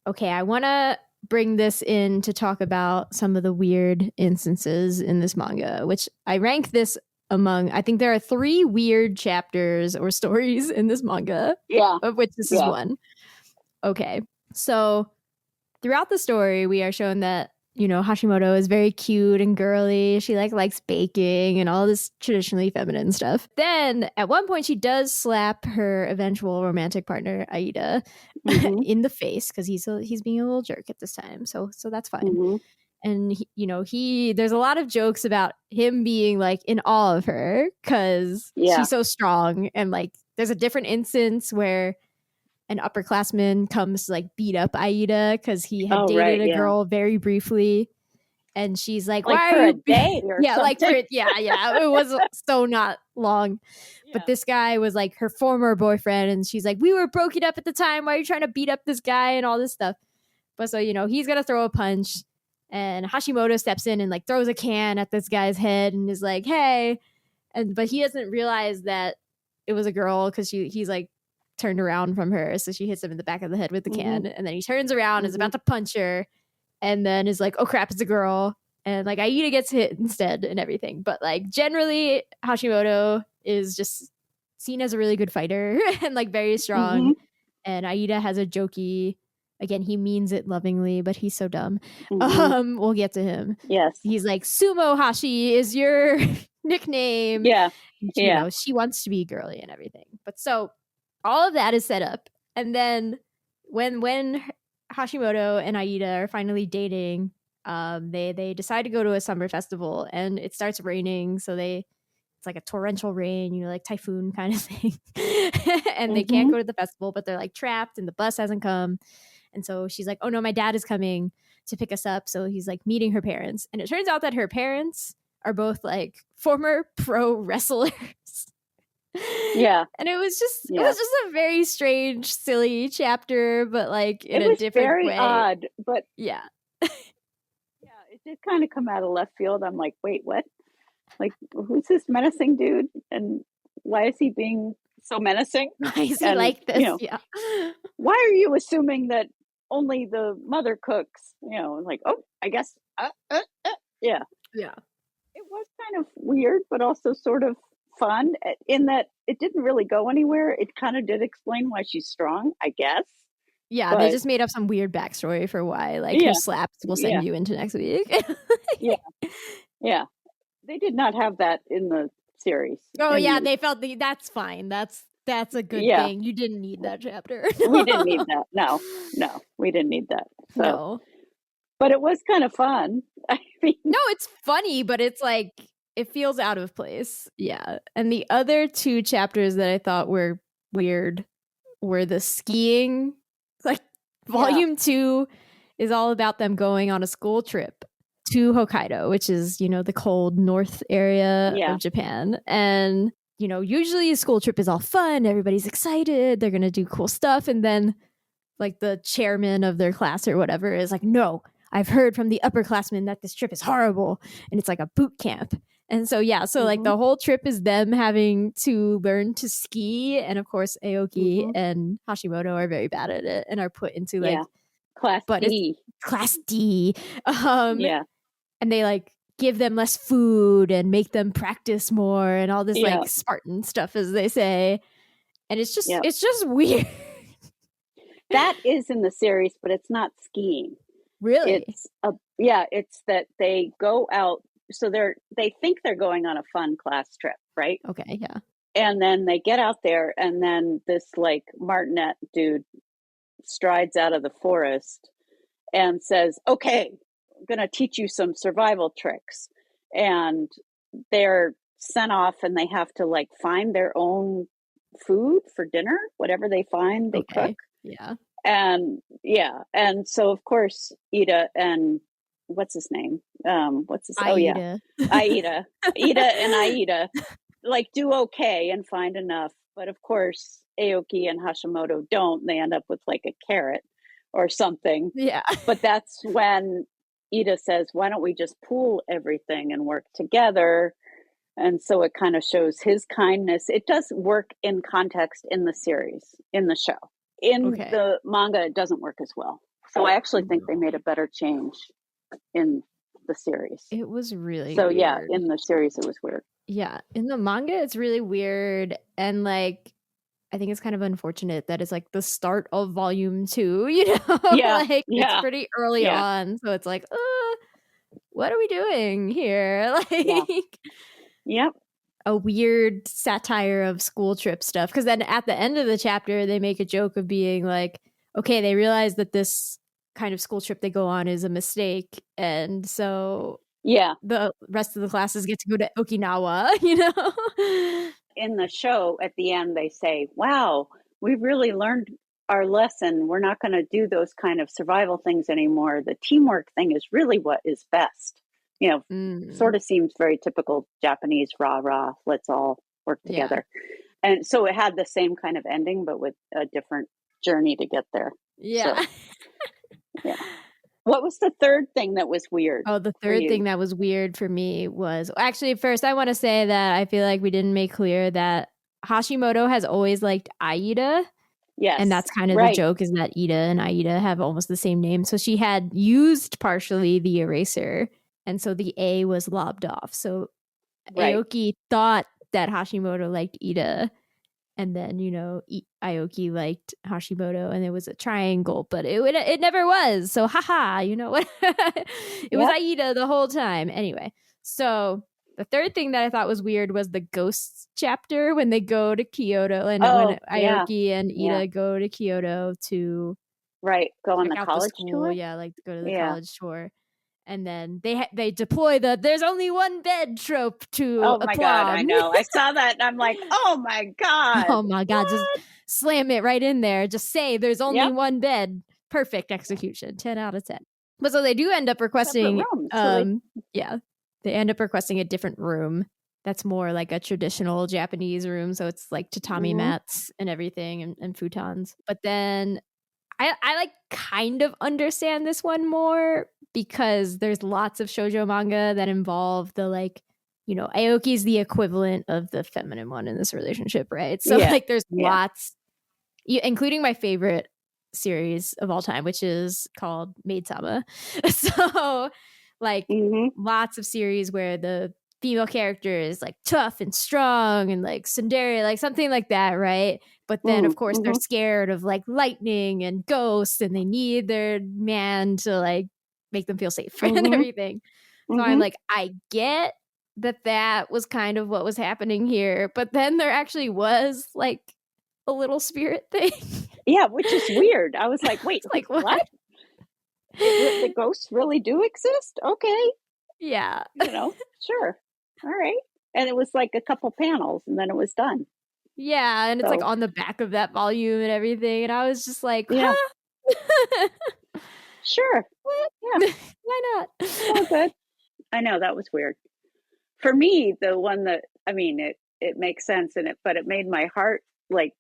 Speaker 3: okay, I want to bring this in to talk about some of the weird instances in this manga, which I rank this among, I think there are 3 weird chapters or stories in this manga, of which this is one. Okay, so throughout the story, we are shown that, Hashimoto is very cute and girly. She likes baking and all this traditionally feminine stuff. Then at one point, she does slap her eventual romantic partner, Aida, in the face because he's being a little jerk at this time. So that's fine. And he there's a lot of jokes about him being like in awe of her because she's so strong. And like there's a different instance where an upperclassman comes to like beat up Aida because he had dated a girl very briefly, and she's like, "Why are you?" It was so not long, but this guy was like her former boyfriend, and she's like, "We were broken up at the time. Why are you trying to beat up this guy?" and all this stuff. But so he's gonna throw a punch. And Hashimoto steps in and like throws a can at this guy's head and is like, "Hey," but he doesn't realize that it was a girl because he's like turned around from her, so she hits him in the back of the head with the can, and then he turns around, is about to punch her, and then is like, "Oh crap, it's a girl," and like Aida gets hit instead and everything. But like generally, Hashimoto is just seen as a really good fighter and like very strong, and Aida has a jokey. Again, he means it lovingly, but he's so dumb. We'll get to him.
Speaker 4: Yes.
Speaker 3: He's like, "Sumo Hashi is your nickname."
Speaker 4: Yeah.
Speaker 3: She wants to be girly and everything. But so all of that is set up. And then when Hashimoto and Aida are finally dating, they decide to go to a summer festival and it starts raining. So it's like a torrential rain, like typhoon kind of thing. And they can't go to the festival, but they're like trapped and the bus hasn't come. And so she's like, "Oh no, my dad is coming to pick us up." So he's like meeting her parents. And it turns out that her parents are both like former pro wrestlers.
Speaker 4: Yeah.
Speaker 3: And it was just a very strange, silly chapter, but like in a different
Speaker 4: very
Speaker 3: way.
Speaker 4: Odd, but
Speaker 3: yeah.
Speaker 4: It did kind of come out of left field. I'm like, wait, what? Like, who's this menacing dude? And why is he being so menacing?
Speaker 3: Why is he like this?
Speaker 4: Why are you assuming that only the mother cooks? Like, oh, I guess. Yeah. It was kind of weird, but also sort of fun in that it didn't really go anywhere. It kind of did explain why she's strong, I guess.
Speaker 3: Yeah, they just made up some weird backstory for why, like, her slaps will send you into next week.
Speaker 4: Yeah. They did not have that in the series.
Speaker 3: Oh, yeah, they felt that's fine. That's a good thing. You didn't need that chapter.
Speaker 4: We didn't need that. No, we didn't need that. So.
Speaker 3: No.
Speaker 4: But it was kind of fun. I mean,
Speaker 3: no, it's funny, but it's like, it feels out of place. Yeah. And the other 2 chapters that I thought were weird were the skiing. Like, volume 2 is all about them going on a school trip to Hokkaido, which is, the cold north area of Japan. And, usually a school trip is all fun. Everybody's excited. They're going to do cool stuff. And then, like, the chairman of their class or whatever is like, no, I've heard from the upperclassmen that this trip is horrible. And it's like a boot camp. And so, like, the whole trip is them having to learn to ski. And of course, Aoki and Hashimoto are very bad at it and are put into, like,
Speaker 4: Class D.
Speaker 3: Class D. And they, like, give them less food and make them practice more and all this, like, Spartan stuff, as they say. And it's just weird.
Speaker 4: That is in the series, but it's not skiing.
Speaker 3: Really?
Speaker 4: It's that they go out. So they think they're going on a fun class trip, right?
Speaker 3: Okay, yeah.
Speaker 4: And then they get out there, and then this, like, martinet dude strides out of the forest and says, okay, I'm going to teach you some survival tricks. And they're sent off, and they have to, like, find their own food for dinner. Whatever they find, they cook.
Speaker 3: Yeah.
Speaker 4: And so of course Ida and what's his name? Aida and Aida like do okay and find enough, but of course Aoki and Hashimoto don't. They end up with, like, a carrot or something.
Speaker 3: Yeah.
Speaker 4: But that's when Ida says, why don't we just pool everything and work together? And so it kind of shows his kindness. It does work in context in the series, in the show. In the manga, it doesn't work as well. So I actually think they made a better change in the series.
Speaker 3: It was really
Speaker 4: weird. In the series, it was weird.
Speaker 3: Yeah, in the manga, it's really weird. And, like, I think it's kind of unfortunate that it's, like, the start of volume 2, it's pretty early on. So it's like, what are we doing here? Like, a weird satire of school trip stuff. Because then at the end of the chapter, they make a joke of being like, okay, they realize that this kind of school trip they go on is a mistake. And so the rest of the classes get to go to Okinawa,
Speaker 4: In the show, at the end, they say, wow, we've really learned our lesson. We're not going to do those kind of survival things anymore. The teamwork thing is really what is best. Sort of seems very typical Japanese rah-rah, let's all work together. And so it had the same kind of ending, but with a different journey to get there.
Speaker 3: Yeah.
Speaker 4: So, What was the third thing that was weird?
Speaker 3: Oh, the third thing that was weird for me was, actually, first I want to say that I feel like we didn't make clear that Hashimoto has always liked Aida.
Speaker 4: Yes.
Speaker 3: And that's kind of the joke, is that Ida and Aida have almost the same name. So she had used partially the eraser. And so the A was lobbed off. So Aoki thought that Hashimoto liked Ida. And then, Aoki liked Hashimoto. And it was a triangle. But it never was. So, haha, what? It was Aida the whole time. Anyway, so the third thing that I thought was weird was the ghosts chapter when they go to Kyoto. And when Aoki and Ida go to Kyoto to...
Speaker 4: go on the college tour?
Speaker 3: Yeah, like go to the college tour. And then they deploy the "there's only one bed" trope to
Speaker 4: oh my god, I know. I saw that and I'm like, oh my god.
Speaker 3: Oh my god, just slam it right in there. Just say there's only one bed. Perfect execution. 10 out of 10. But so they do end up requesting they end up requesting a different room that's more like a traditional Japanese room. So it's like tatami mats and everything and futons. But then I like kind of understand this one more, because there's lots of shoujo manga that involve the, like, Aoki's the equivalent of the feminine one in this relationship, right? So like there's lots, including my favorite series of all time, which is called Maid-sama. So like lots of series where the female character is like tough and strong and like tsundere, like something like that, right? But then of course they're scared of like lightning and ghosts, and they need their man to like make them feel safe and everything. So I'm like, I get that was kind of what was happening here, but then there actually was like a little spirit thing.
Speaker 4: Yeah, which is weird. I was like, wait,
Speaker 3: like
Speaker 4: what? The ghosts really do exist? Okay.
Speaker 3: Yeah.
Speaker 4: Sure. All right. And it was like a couple panels and then it was done.
Speaker 3: Yeah, and it's like on the back of that volume and everything. And I was just like,
Speaker 4: yeah.
Speaker 3: Huh?
Speaker 4: Sure. Yeah.
Speaker 3: Why not?
Speaker 4: Oh, good. I know, that was weird. For me, the one that, I mean, it makes sense in it, but it made my heart like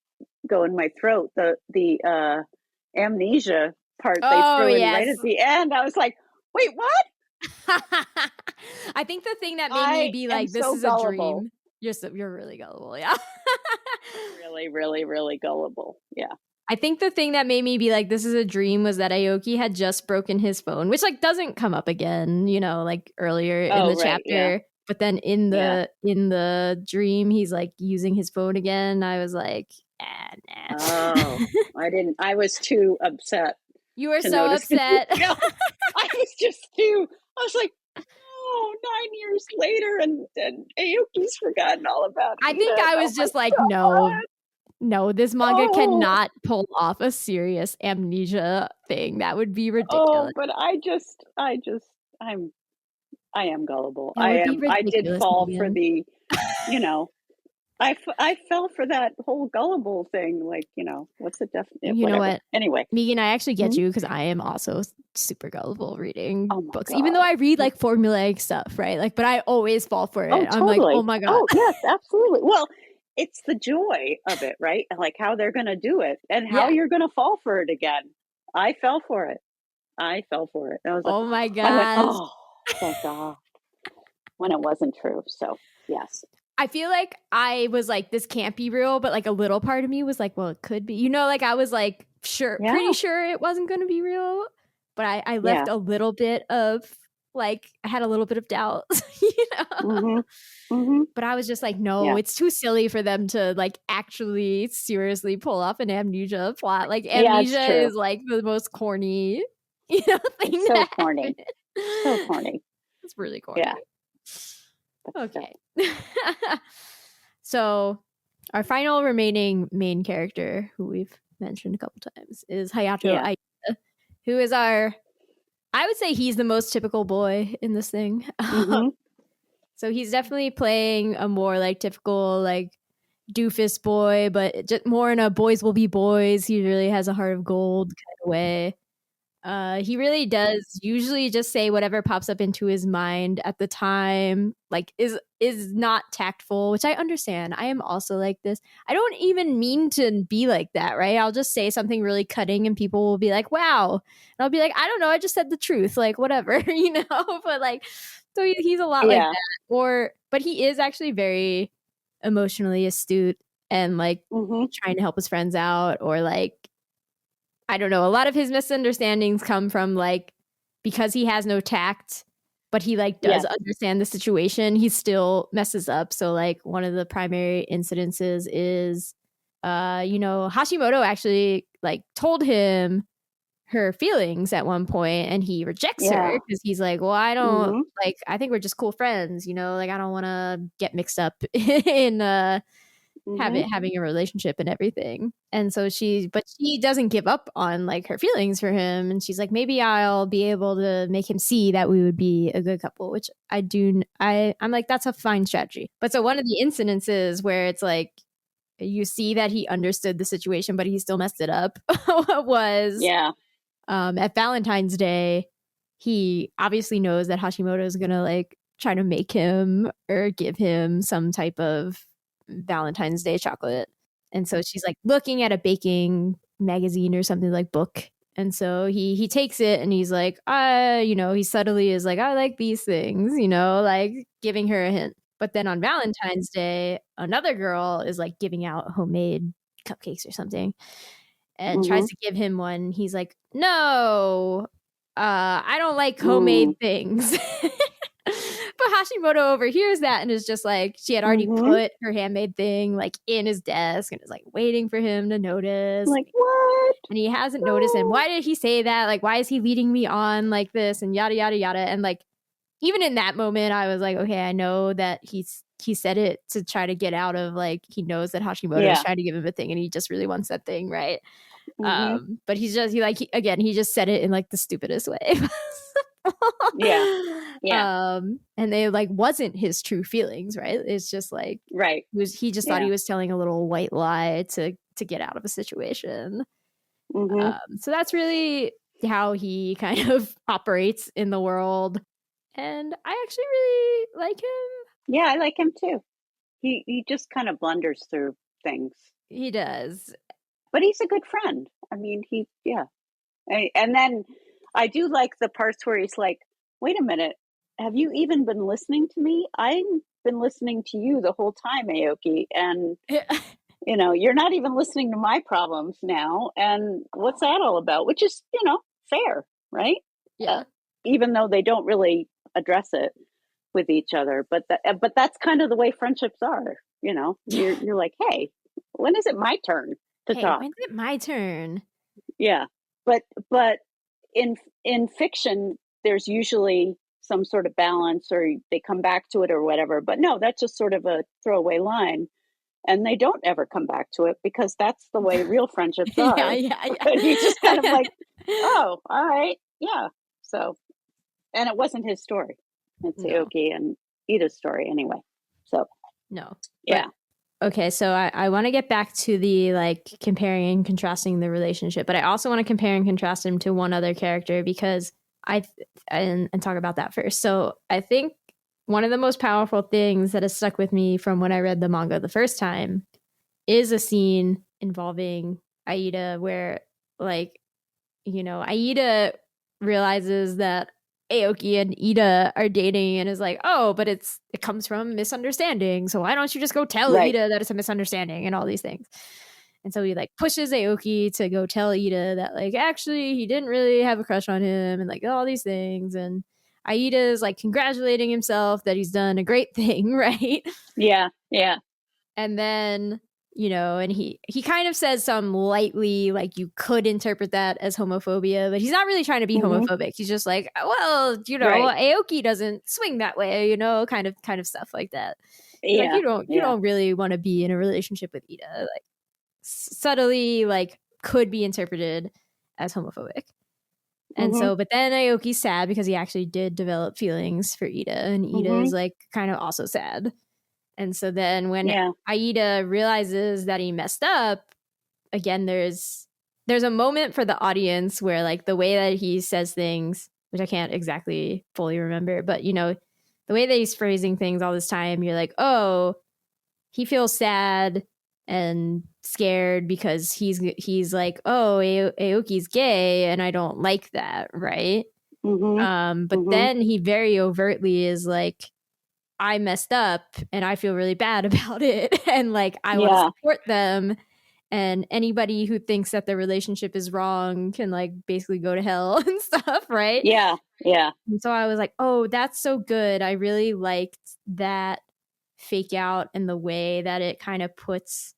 Speaker 4: go in my throat. The amnesia part they threw in right at the end. I was like, wait, what?
Speaker 3: I think the thing that made me be like, this is gullible. A dream. You're really gullible, yeah.
Speaker 4: Really, really, really gullible, yeah.
Speaker 3: I think the thing that made me be like, this is a dream, was that Aoki had just broken his phone, which like doesn't come up again, like earlier in the chapter. Yeah. But then in the dream, he's like using his phone again. I was like, nah.
Speaker 4: Oh, I was too upset.
Speaker 3: You were so upset.
Speaker 4: No, I was like, oh, 9 years later and Aoki's forgotten all about it.
Speaker 3: I think I was just like, no, this manga cannot pull off a serious amnesia thing. That would be ridiculous.
Speaker 4: Oh, but I am gullible. I did fall for the, I fell for that whole gullible thing. Like, what's the definition?
Speaker 3: You know what?
Speaker 4: Anyway.
Speaker 3: Megan, I actually get you, because I am also super gullible reading books, even though I read like formulaic stuff, right? Like, but I always fall for it.
Speaker 4: Oh, totally.
Speaker 3: I'm like, oh my God.
Speaker 4: Oh, yes, absolutely. Well, it's the joy of it, right? Like how they're going to do it and how you're going to fall for it again. I fell for it. I was like,
Speaker 3: oh my God.
Speaker 4: Oh, thank God. When it wasn't true. So, yes.
Speaker 3: I feel like I was like, this can't be real, but like a little part of me was like, well, it could be. Like I was like, pretty sure it wasn't going to be real. But I left a little bit of like, I had a little bit of doubt, But I was just like, no, it's too silly for them to like actually seriously pull off an amnesia plot. Like amnesia is like the most corny, thing.
Speaker 4: So corny. So corny.
Speaker 3: It's really corny.
Speaker 4: Yeah.
Speaker 3: Okay. So our final remaining main character, who we've mentioned a couple times, is Hayato Aida, who is I would say he's the most typical boy in this thing. So he's definitely playing a more like typical like doofus boy, but just more in a boys will be boys. He really has a heart of gold kind of way. He really does usually just say whatever pops up into his mind at the time, like is not tactful, which I understand. I am also like this. I don't even mean to be like that, right? I'll just say something really cutting and people will be like, wow. And I'll be like, I don't know, I just said the truth, like whatever, but like, so he's a lot like that. But he is actually very emotionally astute and like trying to help his friends out, or like, I don't know, a lot of his misunderstandings come from like, because he has no tact, but he like does understand the situation, he still messes up. So like one of the primary incidences is, Hashimoto actually like told him her feelings at one point and he rejects her because he's like, well, I don't like, I think we're just cool friends, like I don't want to get mixed up in having a relationship and everything. And so she doesn't give up on like her feelings for him, and she's like, maybe I'll be able to make him see that we would be a good couple, which I'm like, that's a fine strategy. But so one of the incidences where it's like you see that he understood the situation but he still messed it up was at Valentine's Day. He obviously knows that Hashimoto is gonna like try to make him or give him some type of Valentine's Day chocolate. And so she's like looking at a baking magazine or something, like book. And so he takes it and he's like, he subtly is like, I like these things, like giving her a hint. But then on Valentine's Day, another girl is like giving out homemade cupcakes or something and tries to give him one. He's like, no, I don't like homemade things. But Hashimoto overhears that and is just like, she had already put her handmade thing like in his desk and is like waiting for him to notice.
Speaker 4: Like, what?
Speaker 3: And he hasn't noticed. And why did he say that? Like, why is he leading me on like this? And yada, yada, yada. And like, even in that moment, I was like, okay, I know that he said it to try to get out of like, he knows that Hashimoto is trying to give him a thing and he just really wants that thing, right? But he just said it in like the stupidest way. And they like wasn't his true feelings, right? It's just like, he just thought he was telling a little white lie to get out of a situation. So that's really how he kind of operates in the world. And I actually really like him.
Speaker 4: Yeah, I like him too. He just kind of blunders through things.
Speaker 3: He does.
Speaker 4: But he's a good friend. I mean, and then I do like the parts where he's like, wait a minute, have you even been listening to me? I've been listening to you the whole time, Aoki. And, you're not even listening to my problems now. And what's that all about? Which is, fair, right?
Speaker 3: Yeah.
Speaker 4: Even though they don't really address it with each other. But that's kind of the way friendships are. You're like, hey, when is it my turn to talk?
Speaker 3: When's it my turn?
Speaker 4: Yeah. But in fiction, there's usually some sort of balance, or they come back to it or whatever. But no, that's just sort of a throwaway line. And they don't ever come back to it because that's the way real friendships are.
Speaker 3: Yeah.
Speaker 4: You just kind of like, oh, all right. Yeah. So, and it wasn't his story. It's Aoki and Ida's story anyway. So,
Speaker 3: no.
Speaker 4: Yeah.
Speaker 3: Okay, so I want to get back to the like comparing and contrasting the relationship, but I also want to compare and contrast him to one other character because and talk about that first. So I think one of the most powerful things that has stuck with me from when I read the manga the first time is a scene involving Aida where like, Aida realizes that Aoki and Ida are dating and is like, oh, but it comes from misunderstanding. So why don't you just go tell Ida that it's a misunderstanding and all these things? And so he like pushes Aoki to go tell Ida that like, actually he didn't really have a crush on him and like all these things. And Aida is like congratulating himself that he's done a great thing, right?
Speaker 4: Yeah. Yeah.
Speaker 3: And then, and he kind of says some lightly, like you could interpret that as homophobia, but he's not really trying to be homophobic. He's just like, well, Aoki doesn't swing that way, kind of stuff like that.
Speaker 4: Yeah.
Speaker 3: Like, you don't really want to be in a relationship with Ida. Like subtly, like could be interpreted as homophobic. And so, but then Aoki's sad because he actually did develop feelings for Ida, and Ida is like kind of also sad. And so then when Aida realizes that he messed up, again, there's a moment for the audience where like the way that he says things, which I can't exactly fully remember, but the way that he's phrasing things all this time, you're like, oh, he feels sad and scared because he's like, oh, Aoki's gay and I don't like that, right? But then he very overtly is like, I messed up and I feel really bad about it. And like, I want to support them. And anybody who thinks that the relationship is wrong can like basically go to hell and stuff. Right.
Speaker 4: Yeah. Yeah.
Speaker 3: And so I was like, oh, that's so good. I really liked that fake out and the way that it kind of puts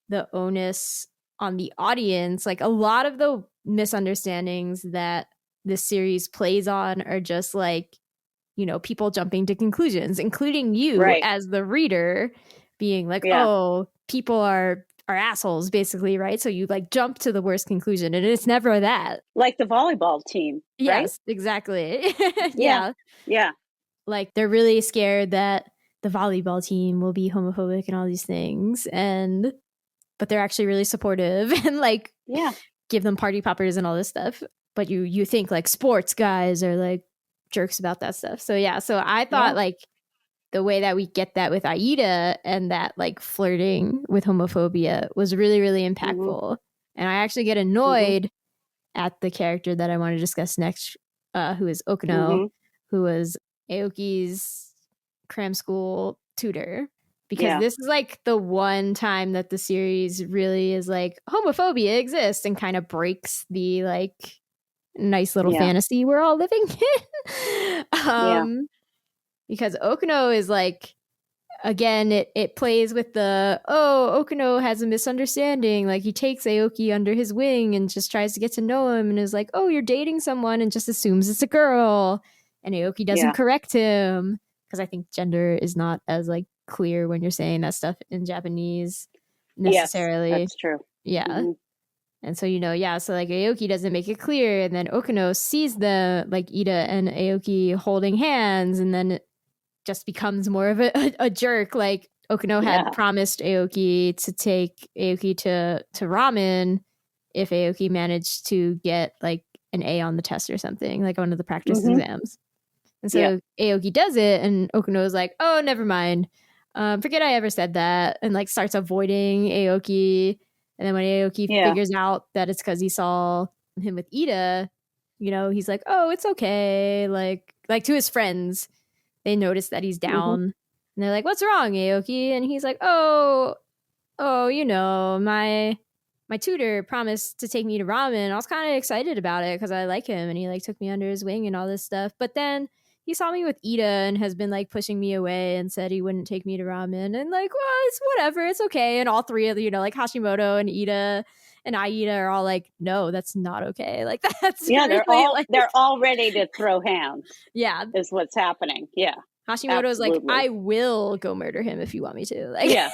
Speaker 3: the onus on the audience. Like a lot of the misunderstandings that this series plays on are just like, people jumping to conclusions, including you as the reader being like, oh, people are assholes, basically, right? So you like jump to the worst conclusion, and it's never that.
Speaker 4: Like the volleyball team, right?
Speaker 3: Yes, exactly.
Speaker 4: Yeah.
Speaker 3: Like they're really scared that the volleyball team will be homophobic and all these things, but they're actually really supportive and like give them party poppers and all this stuff. But you think like sports guys are like jerks about that stuff. So I thought like the way that we get that with Aida and that like flirting with homophobia was really, really impactful. And I actually get annoyed at the character that I want to discuss next, who is Okuno, who was Aoki's cram school tutor. Because this is like the one time that the series really is like homophobia exists and kind of breaks the like nice little fantasy we're all living in. because Okuno is like, again, it plays with the, Okuno has a misunderstanding. Like, he takes Aoki under his wing and just tries to get to know him and is like, oh, you're dating someone, and just assumes it's a girl. And Aoki doesn't correct him, because I think gender is not as like clear when you're saying that stuff in Japanese necessarily.
Speaker 4: Yes, that's true.
Speaker 3: Yeah. Mm-hmm. And so, so like Aoki doesn't make it clear, and then Okuno sees the like Ida and Aoki holding hands, and then it just becomes more of a jerk. Like, Okuno had promised Aoki to take Aoki to ramen if Aoki managed to get like an A on the test or something, like one of the practice exams. And so Aoki does it, and Okuno is like, oh, never mind. Forget I ever said that, and like starts avoiding Aoki. And then when Aoki figures out that it's because he saw him with Ida, he's like, oh, it's okay. Like to his friends, they notice that he's down. And they're like, what's wrong, Aoki? And he's like, oh, my tutor promised to take me to ramen. I was kind of excited about it because I like him, and he like took me under his wing and all this stuff. But then he saw me with Ida and has been like pushing me away and said he wouldn't take me to ramen, and like, well, it's whatever, it's okay. And all three of like Hashimoto and Ida and Aida are all like, no, that's not okay. Like, that's really,
Speaker 4: they're all ready to throw hands.
Speaker 3: Yeah,
Speaker 4: is what's happening. Yeah,
Speaker 3: Hashimoto's like, I will go murder him if you want me to. Like,
Speaker 4: yeah.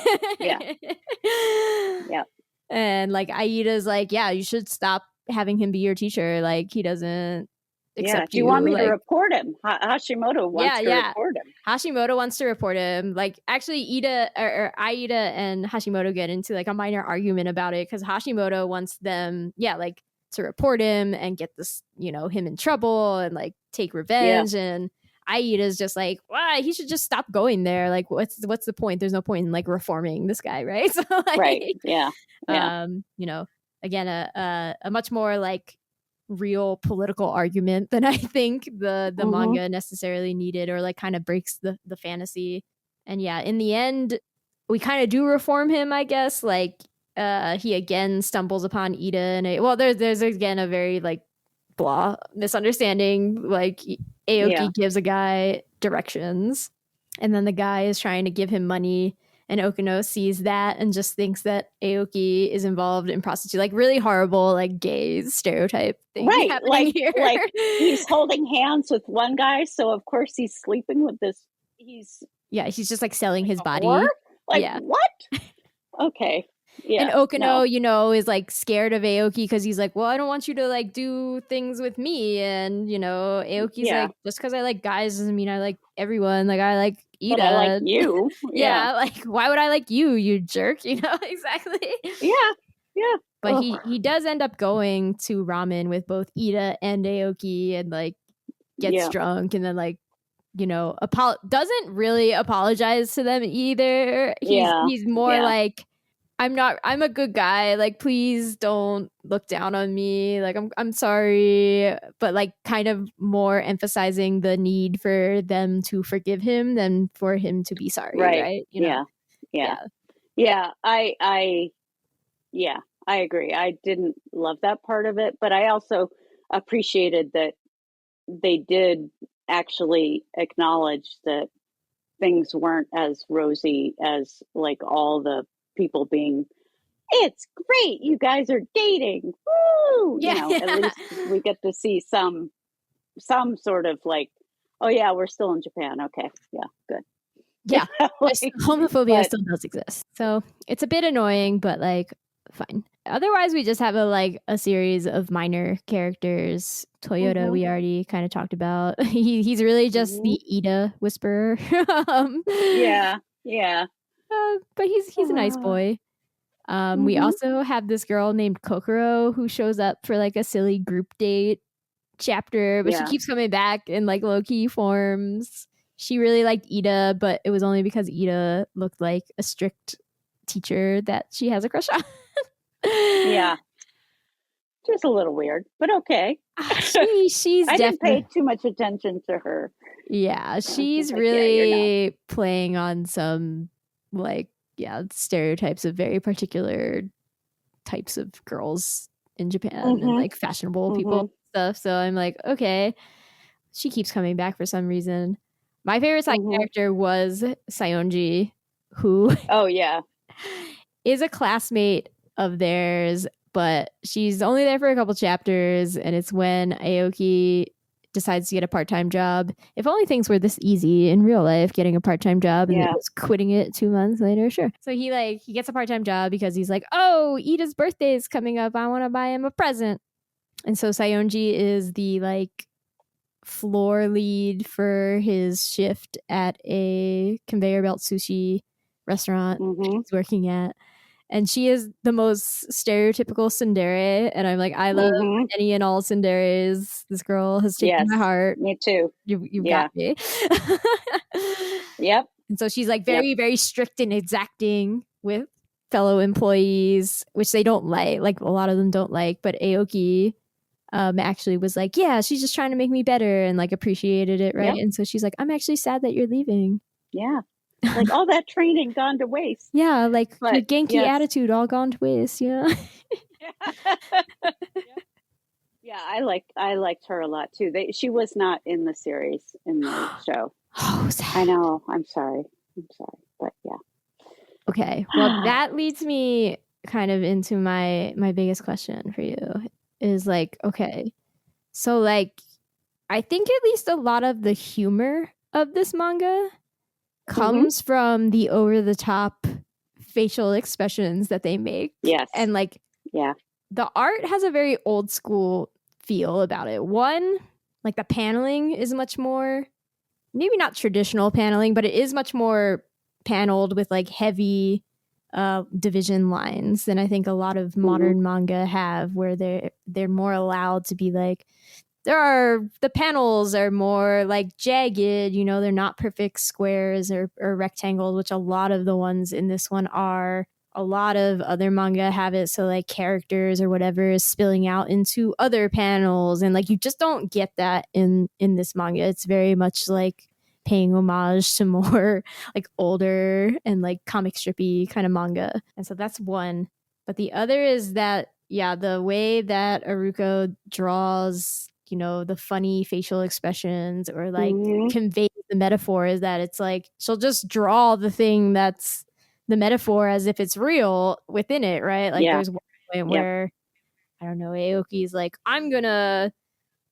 Speaker 3: And like Aida's like, yeah, you should stop having him be your teacher. Like, he doesn't accept you.
Speaker 4: You want me to report him? Hashimoto wants to report him.
Speaker 3: Hashimoto wants to report him. Like, actually, Ida or Aida and Hashimoto get into like a minor argument about it, because Hashimoto wants them, like, to report him and get this, him in trouble and like take revenge. And Aida's just like, why? He should just stop going there. Like, what's the point? There's no point in like reforming this guy, right? So, like,
Speaker 4: right. Yeah.
Speaker 3: Again, a much more like real political argument than I think the manga necessarily needed, or like kind of breaks the fantasy. And in the end, we kind of do reform him, I guess. Like, he again stumbles upon Ida, and there's again a very like blah misunderstanding. Like, Aoki gives a guy directions, and then the guy is trying to give him money, and Okuno sees that and just thinks that Aoki is involved in prostitution. Like, really horrible, like, gay stereotype thing happening here.
Speaker 4: Like, he's holding hands with one guy, so of course he's sleeping with this. He's
Speaker 3: just like selling his body.
Speaker 4: Like, what? Okay. Yeah,
Speaker 3: and Okuno, is like scared of Aoki because he's like, well, I don't want you to like do things with me. And, Aoki's like, just because I like guys doesn't mean I like everyone. Like, I like Ida.
Speaker 4: But I like you.
Speaker 3: Like, why would I like you jerk? Exactly.
Speaker 4: Yeah.
Speaker 3: But he does end up going to ramen with both Ida and Aoki, and like gets drunk, and then like, doesn't really apologize to them either. He's more like, I'm a good guy. Like, please don't look down on me. Like, I'm sorry. But like kind of more emphasizing the need for them to forgive him than for him to be sorry. Right.
Speaker 4: Yeah. I agree. I didn't love that part of it, but I also appreciated that they did actually acknowledge that things weren't as rosy as like all the people being, it's great, you guys are dating, woo! At least we get to see some sort of like, oh yeah, we're still in Japan, okay, good.
Speaker 3: Homophobia still does exist, so it's a bit annoying, but like, fine. Otherwise, we just have a series of minor characters. Toyota, we already kind of talked about. He's really just the Ida whisperer. But he's a nice boy. We also have this girl named Kokoro who shows up for like a silly group date chapter, but she keeps coming back in like low-key forms. She really liked Ida, but it was only because Ida looked like a strict teacher that she has a crush on.
Speaker 4: Just a little weird, but okay.
Speaker 3: She's
Speaker 4: I didn't pay too much attention to her.
Speaker 3: She's really playing on some like stereotypes of very particular types of girls in Japan and like fashionable people and stuff. So I'm like, okay, she keeps coming back for some reason. My favorite side character was Saionji, who is a classmate of theirs, but she's only there for a couple chapters, and it's when Aoki decides to get a part-time job. If only things were this easy in real life, getting a part-time job and then just quitting it 2 months later. Sure. So he gets a part-time job because he's like, oh, Ida's birthday is coming up. I want to buy him a present. And so Saionji is the like floor lead for his shift at a conveyor belt sushi restaurant he's working at. And she is the most stereotypical tsundere. And I'm like, I love any and all tsunderes. This girl has taken my heart.
Speaker 4: Me too.
Speaker 3: You've got me.
Speaker 4: Yep.
Speaker 3: And so she's like very, very strict and exacting with fellow employees, which they don't like a lot of them don't like. But Aoki actually was like, yeah, she's just trying to make me better, and like appreciated it, right? And so she's like, I'm actually sad that you're leaving.
Speaker 4: Yeah. Like all that training gone to waste.
Speaker 3: Yeah, like your Genki attitude all gone to waste, you know?
Speaker 4: Yeah, I liked her a lot too. She was not in the series, in the show.
Speaker 3: Oh, sad.
Speaker 4: I know. I'm sorry. But yeah.
Speaker 3: Okay. Well, that leads me kind of into my biggest question for you is like, okay, so like I think at least a lot of the humor of this manga comes from the over-the-top facial expressions that they make.
Speaker 4: Yes.
Speaker 3: And like, the art has a very old school feel about it. One, like the paneling is much more, maybe not traditional paneling, but it is much more paneled with like heavy division lines than I think a lot of modern manga have, where they're more allowed to be like, the panels are more like jagged, you know, they're not perfect squares or rectangles, which a lot of the ones in this one are. A lot of other manga have it so like characters or whatever is spilling out into other panels, and like you just don't get that in this manga. It's very much like paying homage to more like older and like comic strippy kind of manga. And so that's one. But the other is that, the way that Aruko draws, you know, the funny facial expressions or like convey the metaphor, is that it's like she'll just draw the thing that's the metaphor as if it's real within it, right? Like there's one point where, I don't know, Aoki's like, I'm gonna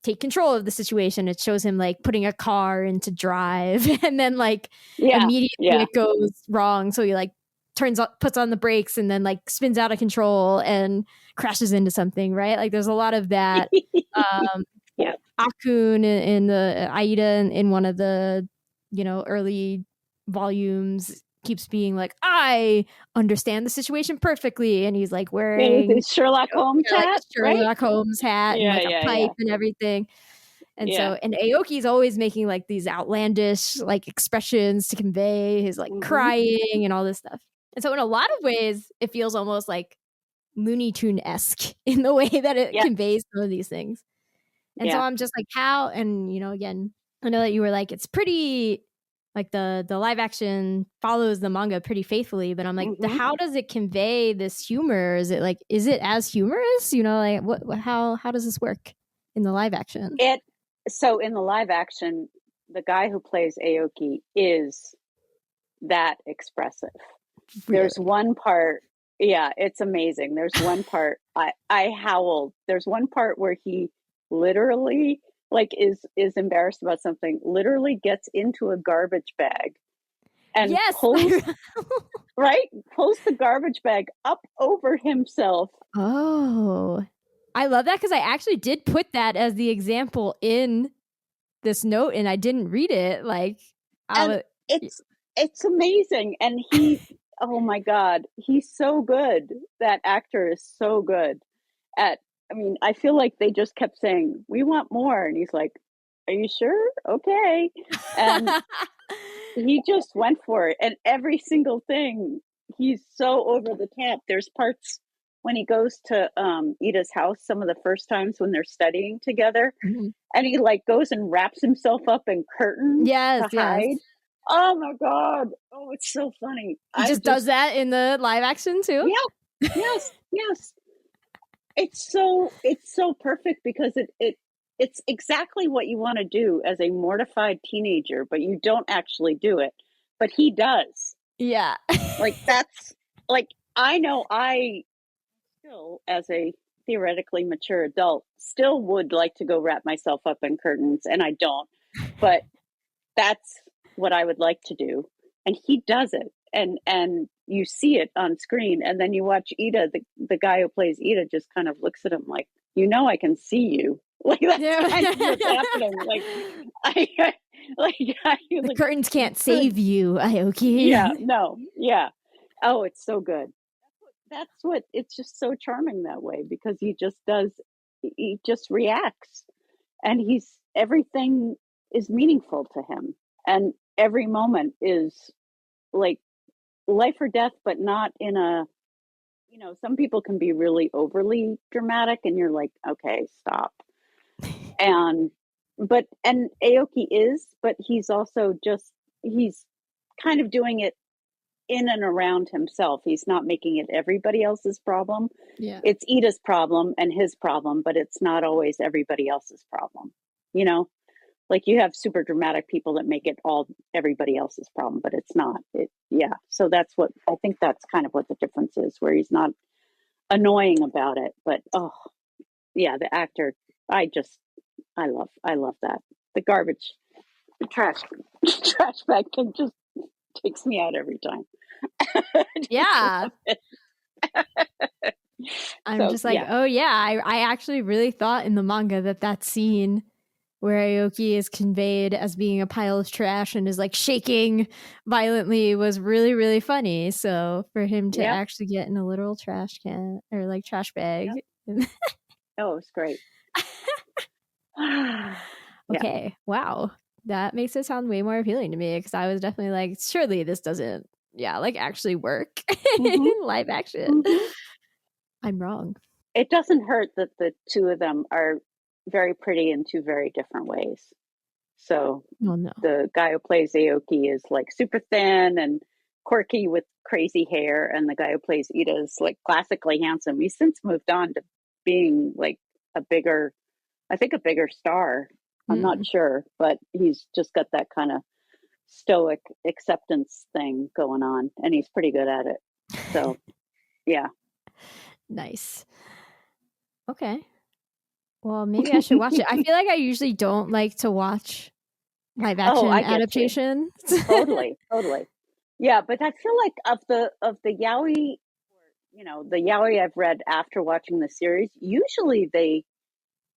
Speaker 3: take control of the situation. It shows him like putting a car into drive and then like immediately it goes wrong. So he like puts on the brakes and then like spins out of control and crashes into something, right? Like there's a lot of that. Akun in the Aida in one of the, you know, early volumes keeps being like, I understand the situation perfectly, and he's like wearing
Speaker 4: his Sherlock Holmes hat,
Speaker 3: Holmes hat and like a pipe and everything. And so, and Aoki's always making like these outlandish like expressions to convey his like crying and all this stuff. And so in a lot of ways, it feels almost like Looney Tune-esque in the way that it conveys some of these things. And so I'm just like, how, and you know, again, I know that you were like, it's pretty, like the live action follows the manga pretty faithfully, but I'm like, how does it convey this humor? Is it as humorous? You know, like how does this work in the live action?
Speaker 4: So in the live action, the guy who plays Aoki is that expressive. Really? There's one part, it's amazing. There's one part I howled. There's one part where he literally like is embarrassed about something, literally gets into a garbage bag and pulls the garbage bag up over himself.
Speaker 3: Oh, I love that, because I actually did put that as the example in this note and I didn't read it. Like,
Speaker 4: it's amazing. And he, oh my God, he's so good. That actor is so good at, I mean, I feel like they just kept saying, we want more. And he's like, are you sure? Okay. And he just went for it. And every single thing, he's so over the top. There's parts when he goes to Ida's house, some of the first times when they're studying together, and he like goes and wraps himself up in curtains to hide. Oh my God. Oh, it's so funny.
Speaker 3: He just does that in the live action too?
Speaker 4: Yeah. Yes. It's so perfect because it it's exactly what you want to do as a mortified teenager, but you don't actually do it. But he does.
Speaker 3: Yeah.
Speaker 4: Like, that's, like, I know I still, as a theoretically mature adult, still would like to go wrap myself up in curtains, and I don't. But that's what I would like to do. And he does it. And you see it on screen, and then you watch Ida, the guy who plays Ida, just kind of looks at him like, I can see you. Like, that's kind of what's happening.
Speaker 3: The curtains can't save you, Aoki.
Speaker 4: Yeah, no, yeah. Oh, it's so good. That's what, it's just so charming that way, because he just reacts, and everything is meaningful to him, and every moment is like life or death, but not in a, some people can be really overly dramatic, and you're like, okay, stop. And Aoki is, but he's also he's kind of doing it in and around himself. He's not making it everybody else's problem.
Speaker 3: Yeah.
Speaker 4: It's Ida's problem and his problem, but it's not always everybody else's problem. Like, you have super dramatic people that make it all everybody else's problem, but it's not. So that's what I think, that's kind of what the difference is, where he's not annoying about it. But the actor, I love that. The trash bag thing just takes me out every time.
Speaker 3: Yeah. I'm just like, oh yeah, I actually really thought in the manga that scene where Aoki is conveyed as being a pile of trash and is like shaking violently was really, really funny. So for him to actually get in a literal trash can or like trash bag.
Speaker 4: Yep. Oh, it's great.
Speaker 3: Okay. Wow. That makes it sound way more appealing to me, because I was definitely like, surely this doesn't actually work in live action. I'm wrong.
Speaker 4: It doesn't hurt that the two of them are very pretty in two very different ways. So the guy who plays Aoki is like super thin and quirky with crazy hair, and the guy who plays Ida is like classically handsome. He's since moved on to being like a bigger star. I'm not sure, but he's just got that kind of stoic acceptance thing going on, and he's pretty good at it. So yeah.
Speaker 3: Nice. Okay. Well, maybe I should watch it. I feel like I usually don't like to watch live action adaptations.
Speaker 4: Totally. Yeah, but I feel like of the yaoi, the yaoi I've read after watching the series, usually they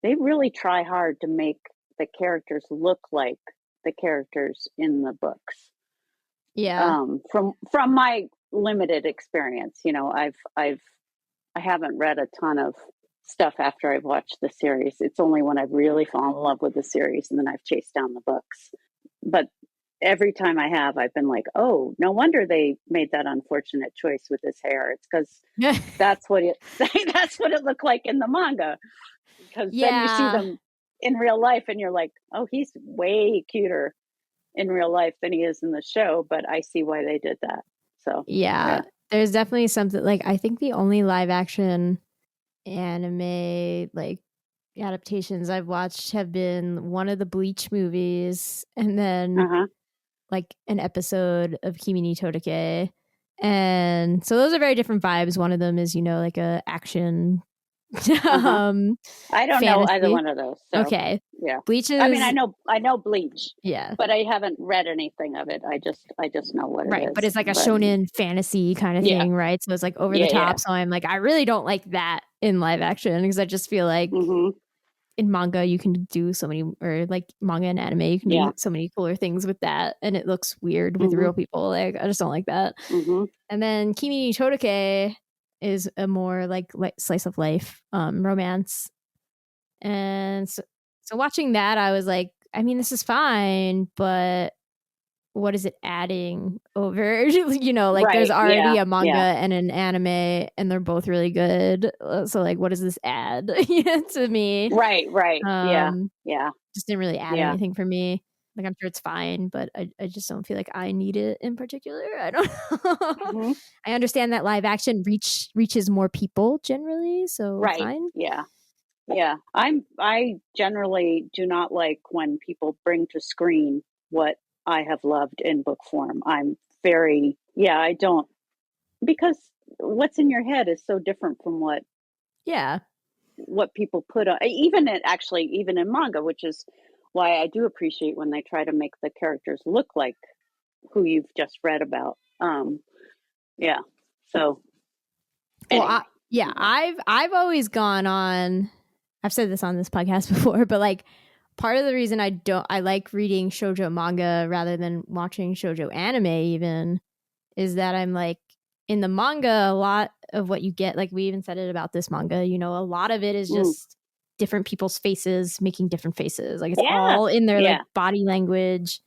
Speaker 4: really try hard to make the characters look like the characters in the books.
Speaker 3: Yeah.
Speaker 4: From my limited experience, I haven't read a ton of stuff after I've watched the series. It's only when I've really fallen in love with the series and then I've chased down the books. But every time I have, I've been like, oh, no wonder they made that unfortunate choice with his hair. It's because that's what it looked like in the manga. Because then you see them in real life and you're like, oh, he's way cuter in real life than he is in the show. But I see why they did that. So
Speaker 3: yeah. There's definitely something, like, I think the only live action anime like adaptations I've watched have been one of the Bleach movies, and then like an episode of Kimi ni Todake. And so those are very different vibes. One of them is, like a action
Speaker 4: I don't know either one of those. So,
Speaker 3: okay.
Speaker 4: Yeah.
Speaker 3: Bleach is,
Speaker 4: I mean, I know Bleach.
Speaker 3: Yeah.
Speaker 4: But I haven't read anything of it. I just know what it is.
Speaker 3: Right. But it's like a shonen fantasy kind of thing, right? So it's like over the top. So I'm like, I really don't like that in live action, because I just feel like in manga you can do so many, or like manga and anime, you can do so many cooler things with that, and it looks weird with real people. Like, I just don't like that. And then Kimi ni Todake is a more like slice of life romance, and so watching that, I was like, I mean, this is fine, but what is it adding over? Like there's already a manga and an anime, and they're both really good. So like, what does this add to me?
Speaker 4: Right. Yeah.
Speaker 3: Just didn't really add anything for me. Like, I'm sure it's fine, but I just don't feel like I need it in particular. I don't know. I understand that live action reaches more people generally, so fine.
Speaker 4: Yeah. Yeah. I generally do not like when people bring to screen what I have loved in book form. I'm very, I don't, because what's in your head is so different from what people put on, even in manga, which is why I do appreciate when they try to make the characters look like who you've just read about. So
Speaker 3: anyway. I've always gone on, I've said this on this podcast before, but like part of the reason I like reading shoujo manga rather than watching shoujo anime even is that I'm like, in the manga, a lot of what you get, like we even said it about this manga, you know, a lot of it is just different people's faces making different faces. Like it's all in their like body language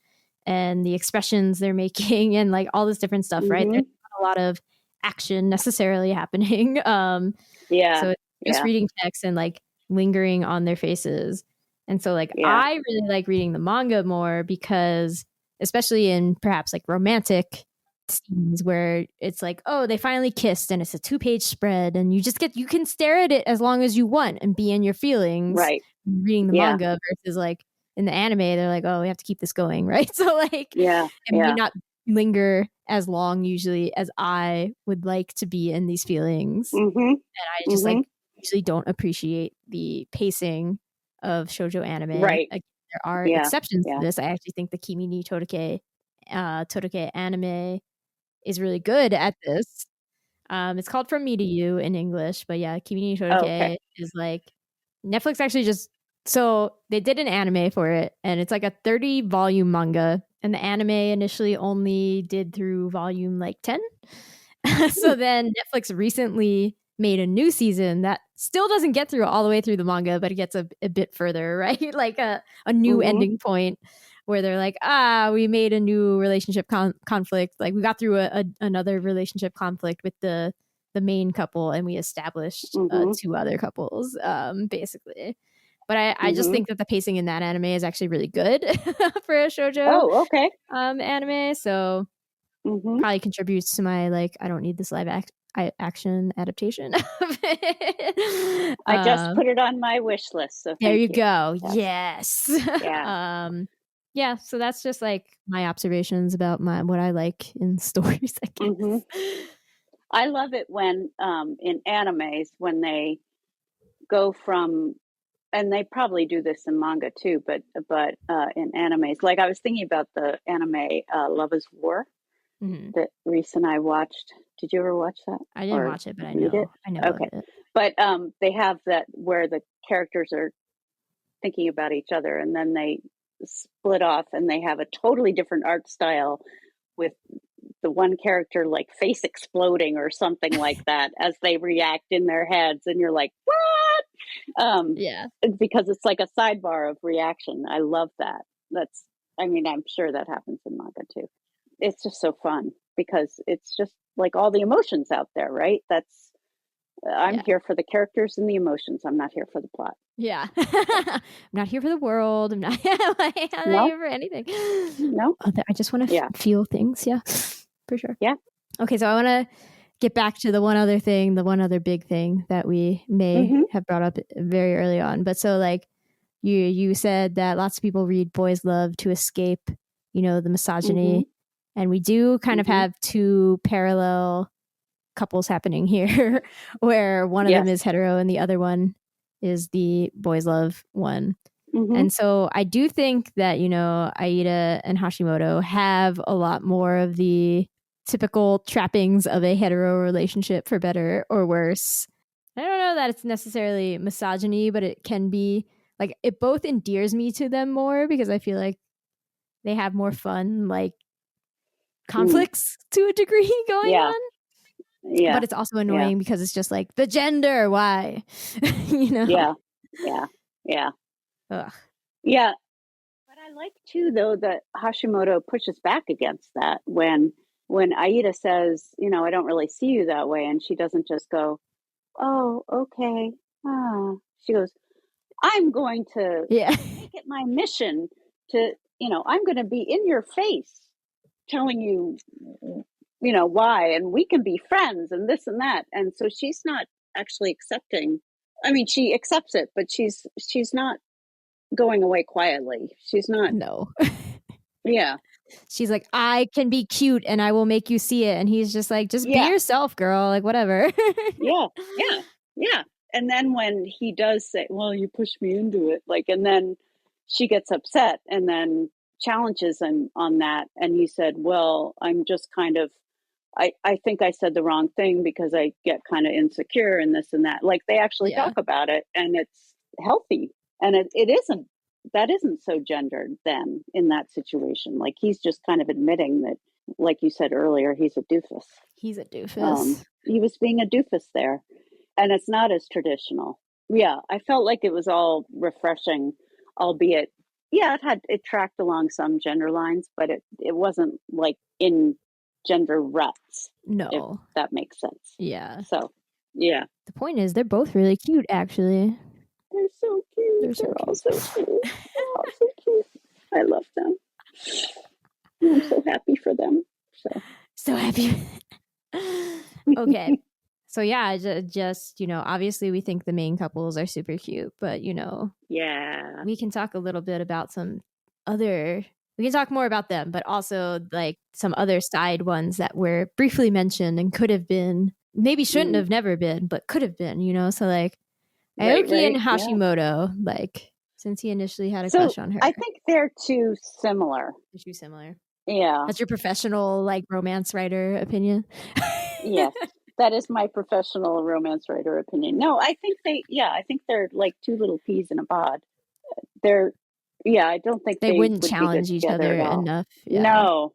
Speaker 3: and the expressions they're making and like all this different stuff, right? There's not a lot of action necessarily happening. So it's just reading text and like lingering on their faces. And so like I really like reading the manga more because, especially in perhaps like romantic scenes where it's like, oh, they finally kissed and it's a 2-page spread and you can stare at it as long as you want and be in your feelings reading the manga versus like in the anime they're like, oh, we have to keep this going, right? So like it may not linger as long usually as I would like to be in these feelings. And I just like usually don't appreciate the pacing of shoujo anime. Like, there are exceptions to this. I actually think the Kimi ni Todoke anime is really good at this. It's called From Me to You in English, but yeah, Kimi ni Todoke is like Netflix actually so they did an anime for it, and it's like a 30 volume manga, and the anime initially only did through volume like 10. So then Netflix recently made a new season that still doesn't get through all the way through the manga, but it gets a bit further, right? Like a new ending point where they're like, we made a new relationship conflict. Like we got through another relationship conflict with the main couple, and we established 2 other couples, basically. But I just think that the pacing in that anime is actually really good for a shoujo anime. So probably contributes to my like, I don't need this live action adaptation.
Speaker 4: I just put it on my wish list. So
Speaker 3: there you go. Yes. So that's just like my observations about what I like in stories, I guess.
Speaker 4: I love it when in animes when they go from, and they probably do this in manga too, but in animes, like I was thinking about the anime Love is War that Reese and I watched. Did you ever watch that?
Speaker 3: I didn't watch it, but I know
Speaker 4: okay. It. But they have that where the characters are thinking about each other, and then they split off, and they have a totally different art style with the one character like face exploding or something like that as they react in their heads, and you're like, what? Because it's like a sidebar of reaction. I love that. I'm sure that happens in manga too. It's just so fun because it's just like all the emotions out there, right? I'm here for the characters and the emotions. I'm not here for the plot.
Speaker 3: Yeah. I'm not here for the world. I'm not here for anything.
Speaker 4: No.
Speaker 3: I just want to feel things. Yeah, for sure.
Speaker 4: Yeah.
Speaker 3: Okay, so I want to get back to the one other big thing that we may have brought up very early on. But so like you said that lots of people read boys love to escape, the misogyny. And we do kind of have 2 parallel couples happening here where one of them is hetero and the other one is the boys love one. And so I do think that, Aida and Hashimoto have a lot more of the typical trappings of a hetero relationship, for better or worse. I don't know that it's necessarily misogyny, but it can be like, it both endears me to them more because I feel like they have more fun, like conflicts to a degree going on. Yeah. But it's also annoying because it's just like the gender, why? Yeah. Ugh.
Speaker 4: Yeah. But I like too, though, that Hashimoto pushes back against that when Aida says, I don't really see you that way. And she doesn't just go, oh, okay. She goes, I'm going to make it my mission to, I'm going to be in your face telling you, why, and we can be friends and this and that. And so she's not actually accepting I mean, she accepts it, but she's not going away quietly. She's not.
Speaker 3: No.
Speaker 4: Yeah.
Speaker 3: She's like, I can be cute and I will make you see it. And he's just like, just be yourself, girl. Like, whatever.
Speaker 4: Yeah. And then when he does say, well, you pushed me into it, like, and then she gets upset and then challenges him on that. And he said, well, I'm just kind of, I think I said the wrong thing because I get kind of insecure and this and that. Like, they actually talk about it, and it's healthy. And it isn't, that isn't so gendered then in that situation. Like, he's just kind of admitting that, like you said earlier, he's a doofus.
Speaker 3: He's a doofus.
Speaker 4: He was being a doofus there. And it's not as traditional. Yeah, I felt like it was all refreshing, albeit, it tracked along some gender lines, but it wasn't like in gender ruts.
Speaker 3: No.
Speaker 4: If that makes sense.
Speaker 3: Yeah.
Speaker 4: So, yeah.
Speaker 3: The point is, they're both really cute, actually.
Speaker 4: They're so cute. They're all so cute. They're all so cute. I love them. I'm so happy for them.
Speaker 3: So happy. Okay. So yeah, just, obviously we think the main couples are super cute, but,
Speaker 4: yeah,
Speaker 3: we can talk a little bit about we can talk more about them, but also like some other side ones that were briefly mentioned and could have been, maybe shouldn't have never been, but could have been, so like Aoki and Hashimoto, like, since he initially had a crush on her.
Speaker 4: I think they're too similar.
Speaker 3: They're too similar.
Speaker 4: Yeah.
Speaker 3: That's your professional, like, romance writer opinion?
Speaker 4: Yes. That is my professional romance writer opinion. No, I think they're like two little peas in a pod. I don't think
Speaker 3: they wouldn't challenge each other enough. Yeah.
Speaker 4: No.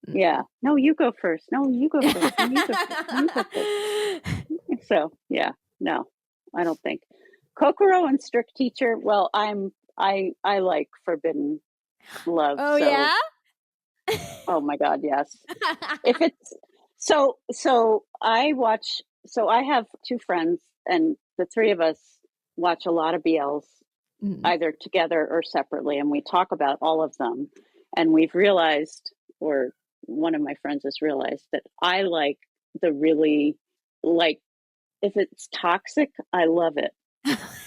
Speaker 4: Yeah. No, you go first. No, you go first. No, you go first. So, yeah. No, I don't think. Kokoro and Strict Teacher, well, I like forbidden love.
Speaker 3: Oh, so. Yeah?
Speaker 4: Oh my God, yes. If it's so I have two friends, and the three of us watch a lot of BLs, either together or separately, and we talk about all of them. And we've realized, or one of my friends has realized, that I like the really, like, if it's toxic, I love it.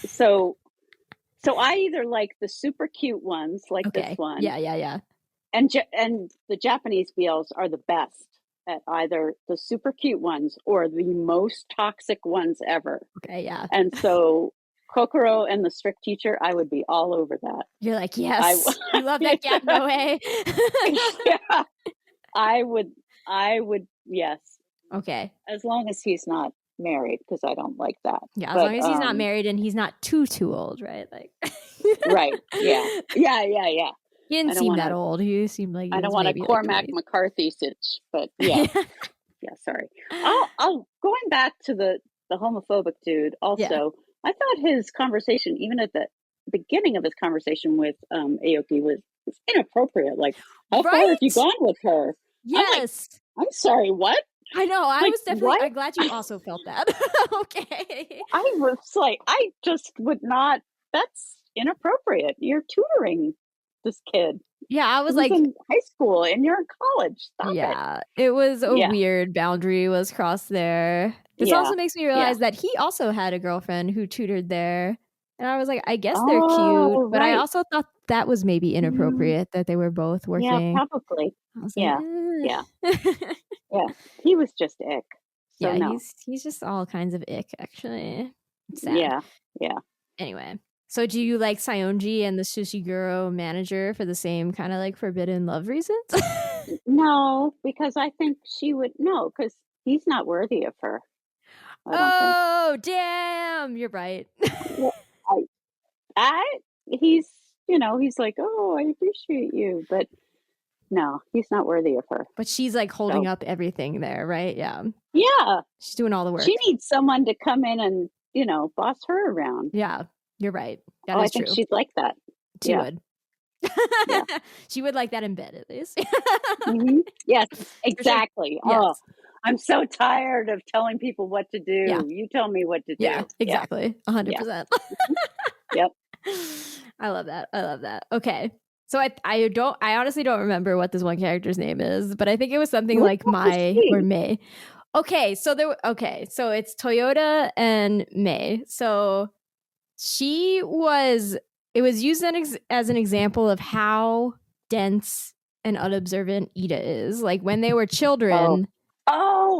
Speaker 4: So I either like the super cute ones, like this one.
Speaker 3: Yeah.
Speaker 4: And the Japanese BLs are the best at either the super cute ones or the most toxic ones ever.
Speaker 3: Okay, yeah.
Speaker 4: And so Kokoro and the Strict Teacher, I would be all over that.
Speaker 3: You're like, yes, you love that gap, no way.
Speaker 4: Yeah, I would, yes.
Speaker 3: Okay.
Speaker 4: As long as he's not married, because I don't like that.
Speaker 3: Yeah, as long as he's not married and he's not too old, right? Like,
Speaker 4: right. Yeah.
Speaker 3: He didn't seem that old. He seemed like
Speaker 4: I don't want a Cormac McCarthy sitch, but yeah. Yeah, sorry. I'll going back to the homophobic dude also. Yeah. I thought his conversation, even at the beginning of his conversation with Aoki, was inappropriate. Like, how far have you gone with her?
Speaker 3: Yes.
Speaker 4: I'm sorry, what?
Speaker 3: I know. I was definitely. I'm glad you also felt that. Okay.
Speaker 4: I was like, I just would not. That's inappropriate. You're tutoring this kid.
Speaker 3: Yeah, I was like
Speaker 4: in high school and you're in college. Stop
Speaker 3: it was a weird boundary was crossed there. This also makes me realize that he also had a girlfriend who tutored there. And I was like, I guess they're cute. But I also thought that was maybe inappropriate that they were both working.
Speaker 4: Yeah, probably. Yeah. Yeah. He was just ick. So
Speaker 3: he's just all kinds of ick, actually. It's sad.
Speaker 4: Yeah.
Speaker 3: Anyway. So do you like Saionji and the Sushiguro manager for the same kind of like forbidden love reasons?
Speaker 4: No, because I think she would, because he's not worthy of her.
Speaker 3: Damn, you're right.
Speaker 4: He's like, oh, I appreciate you, but no, he's not worthy of her.
Speaker 3: But she's like holding up everything there, right? Yeah.
Speaker 4: Yeah.
Speaker 3: She's doing all the work.
Speaker 4: She needs someone to come in and, boss her around.
Speaker 3: Yeah. You're right. That is
Speaker 4: I think
Speaker 3: true.
Speaker 4: she'd like that.
Speaker 3: She would. She would like that in bed, at least.
Speaker 4: Mm-hmm. Yes, exactly.
Speaker 3: Sure. Yes.
Speaker 4: Oh, I'm so tired of telling people what to do. Yeah. You tell me what to do.
Speaker 3: Yeah, exactly. 100%.
Speaker 4: Yep.
Speaker 3: I love that. Okay. So I honestly don't remember what this one character's name is, but I think it was something like Mai or May. Okay, so it's Toyota and May. So It was used as an example of how dense and unobservant Ida is. Like when they were children,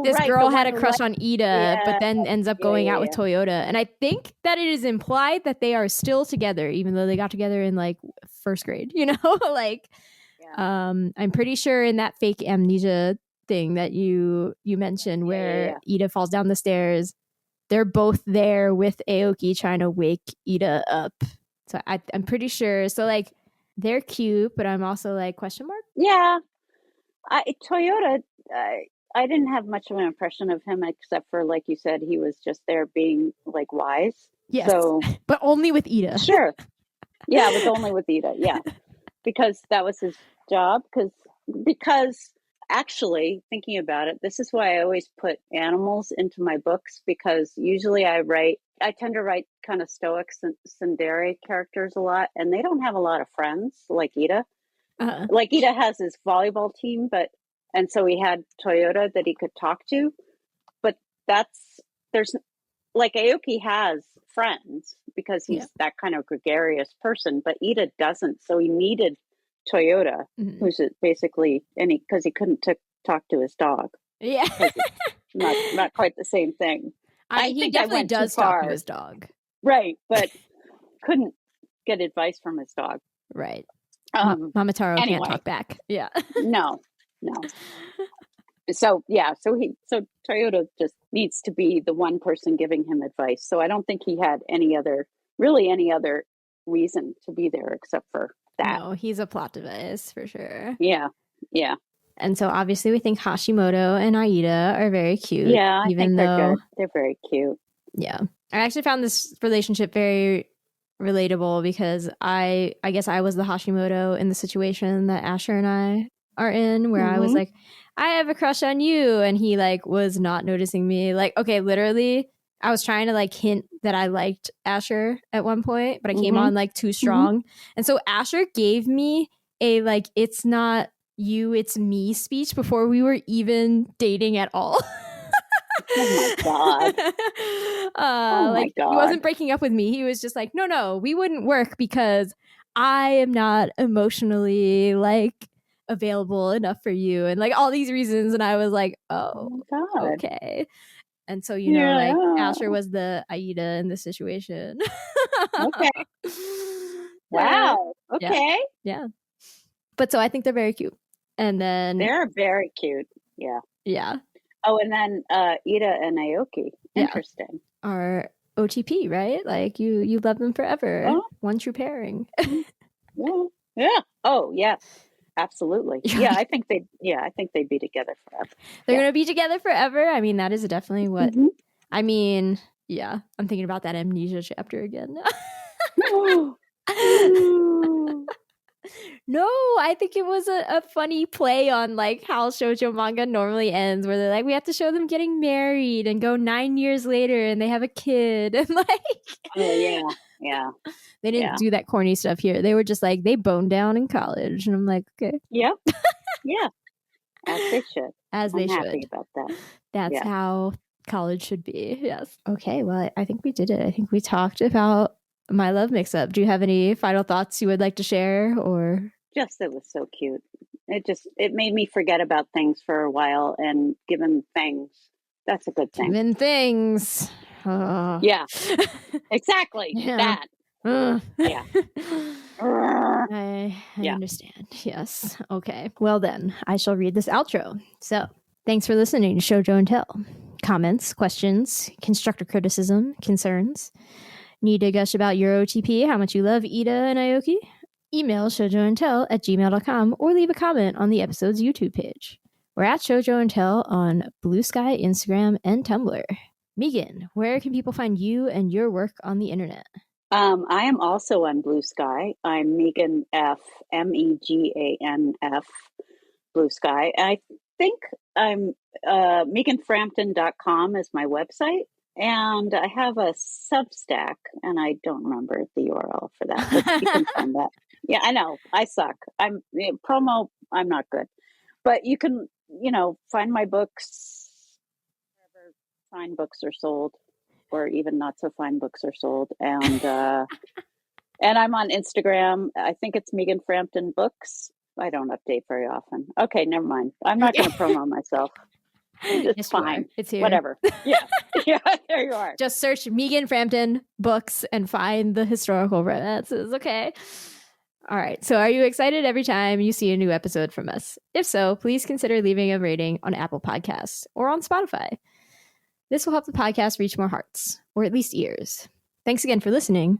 Speaker 3: this girl had a crush on Ida, but then ends up going out with Toyota. And I think that it is implied that they are still together, even though they got together in like first grade, you know? Like, I'm pretty sure in that fake amnesia thing that you mentioned where Ida falls down the stairs, they're both there with Aoki trying to wake Ida up. So I'm pretty sure. So like they're cute, but I'm also like question mark.
Speaker 4: Yeah, Toyota. I didn't have much of an impression of him except for, like you said, he was just there being like wise.
Speaker 3: Yes, so, but only with Ida.
Speaker 4: Sure. Yeah, it was only with Ida. Yeah, because that was his job. Because actually, thinking about it, this is why I always put animals into my books, because usually I tend to write kind of stoic tsundere characters a lot, and they don't have a lot of friends like Ida. Like Ida has his volleyball team, and so he had Toyota that he could talk to. But there's like Aoki has friends because he's that kind of gregarious person, but Ida doesn't. So he needed Toyota, who's basically, because he couldn't talk to his dog.
Speaker 3: Yeah.
Speaker 4: not quite the same thing.
Speaker 3: I think he definitely does talk to his dog.
Speaker 4: Right, but couldn't get advice from his dog.
Speaker 3: Right. Mamataro can't talk back. Yeah.
Speaker 4: No. So Toyota just needs to be the one person giving him advice. So I don't think he had any other reason to be there except for that.
Speaker 3: No, he's a plot device for sure.
Speaker 4: Yeah.
Speaker 3: And so obviously we think Hashimoto and Aida are very cute.
Speaker 4: Yeah, I think they're good. They're very cute.
Speaker 3: Yeah. I actually found this relationship very relatable because I guess I was the Hashimoto in the situation that Asher and I are in, where I was like, I have a crush on you, and he like was not noticing me. Like, okay, literally I was trying to like hint that I liked Asher at one point, but I came on like too strong. And so Asher gave me a like, it's not you, it's me speech before we were even dating at all.
Speaker 4: Oh my god.
Speaker 3: Like he wasn't breaking up with me. He was just like, no, we wouldn't work because I am not emotionally like available enough for you, and like all these reasons. And I was like, oh my god. Okay. And so, you know, like Asher was the Aida in this situation.
Speaker 4: Okay. Wow. Okay.
Speaker 3: Yeah. But so I think they're very cute. And then
Speaker 4: they're very cute. Yeah.
Speaker 3: Yeah.
Speaker 4: Oh, and then Ida and Aoki. Interesting.
Speaker 3: Are OTP, right? Like you love them forever. Oh. One true pairing.
Speaker 4: Yeah. Oh, yeah. Absolutely. Yeah, I think they'd be together forever.
Speaker 3: They're gonna be together forever. I mean, that is definitely what I mean, yeah. I'm thinking about that amnesia chapter again. No, I think it was a funny play on like how shoujo manga normally ends, where they're like, we have to show them getting married and go 9 years later and they have a kid, and like
Speaker 4: yeah.
Speaker 3: They didn't do that corny stuff here. They were just like, they boned down in college, and I'm like, okay.
Speaker 4: Yeah. Yeah. As they should.
Speaker 3: I'm happy
Speaker 4: about that.
Speaker 3: That's how college should be. Yes. Okay, well, I think we did it. I think we talked about my love mix-up. Do you have any final thoughts you would like to share, or
Speaker 4: just it was so cute? It made me forget about things for a while, and given things, that's a good thing.
Speaker 3: Given things.
Speaker 4: Yeah. Exactly. That. Yeah.
Speaker 3: I understand. Yes. Okay. Well then, I shall read this outro. So, thanks for listening to Shojo Tell. Comments, questions, constructive criticism, concerns. Need to gush about your OTP, how much you love Ida and Aoki? Email shoujoandtell@gmail.com or leave a comment on the episode's YouTube page. We're at Shojo and Tell on Blue Sky, Instagram, and Tumblr. Megan, where can people find you and your work on the internet?
Speaker 4: I am also on Blue Sky. I'm Megan F, MEGANF, Blue Sky. I think I'm meganframpton.com is my website. And I have a Substack, and I don't remember the URL for that. But you can find that. Yeah, I know. I suck. I'm not good. But you can, find my books wherever fine books are sold. where even not so fine books are sold. And and I'm on Instagram. I think it's Megan Frampton Books. I don't update very often. Okay, never mind. I'm not going to promo myself. It's
Speaker 3: yes,
Speaker 4: fine.
Speaker 3: It's here.
Speaker 4: Whatever. Yeah. Yeah, there you are.
Speaker 3: Just search Megan Frampton Books and find the historical romances. Okay. All right. So are you excited every time you see a new episode from us? If so, please consider leaving a rating on Apple Podcasts or on Spotify. This will help the podcast reach more hearts, or at least ears. Thanks again for listening.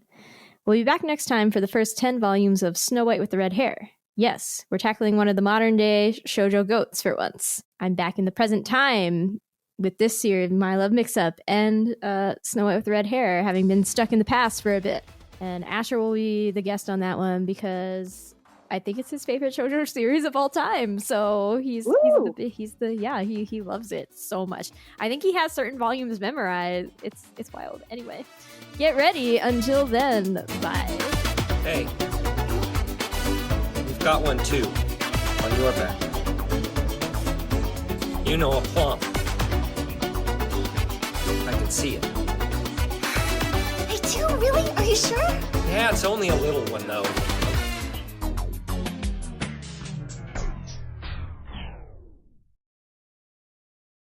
Speaker 3: We'll be back next time for the first 10 volumes of Snow White with the Red Hair. Yes, we're tackling one of the modern day shoujo goats for once. I'm back in the present time with this series, My Love Mix-Up, and Snow White with the Red Hair, having been stuck in the past for a bit. And Asher will be the guest on that one because I think it's his favorite shoujo series of all time. So he loves it so much. I think he has certain volumes memorized. It's wild. Anyway, get ready. Until then, bye.
Speaker 1: Hey, we've got one too on your back. You know, a plum. I can see it.
Speaker 2: I do, really? Are you sure?
Speaker 1: Yeah, it's only a little one though.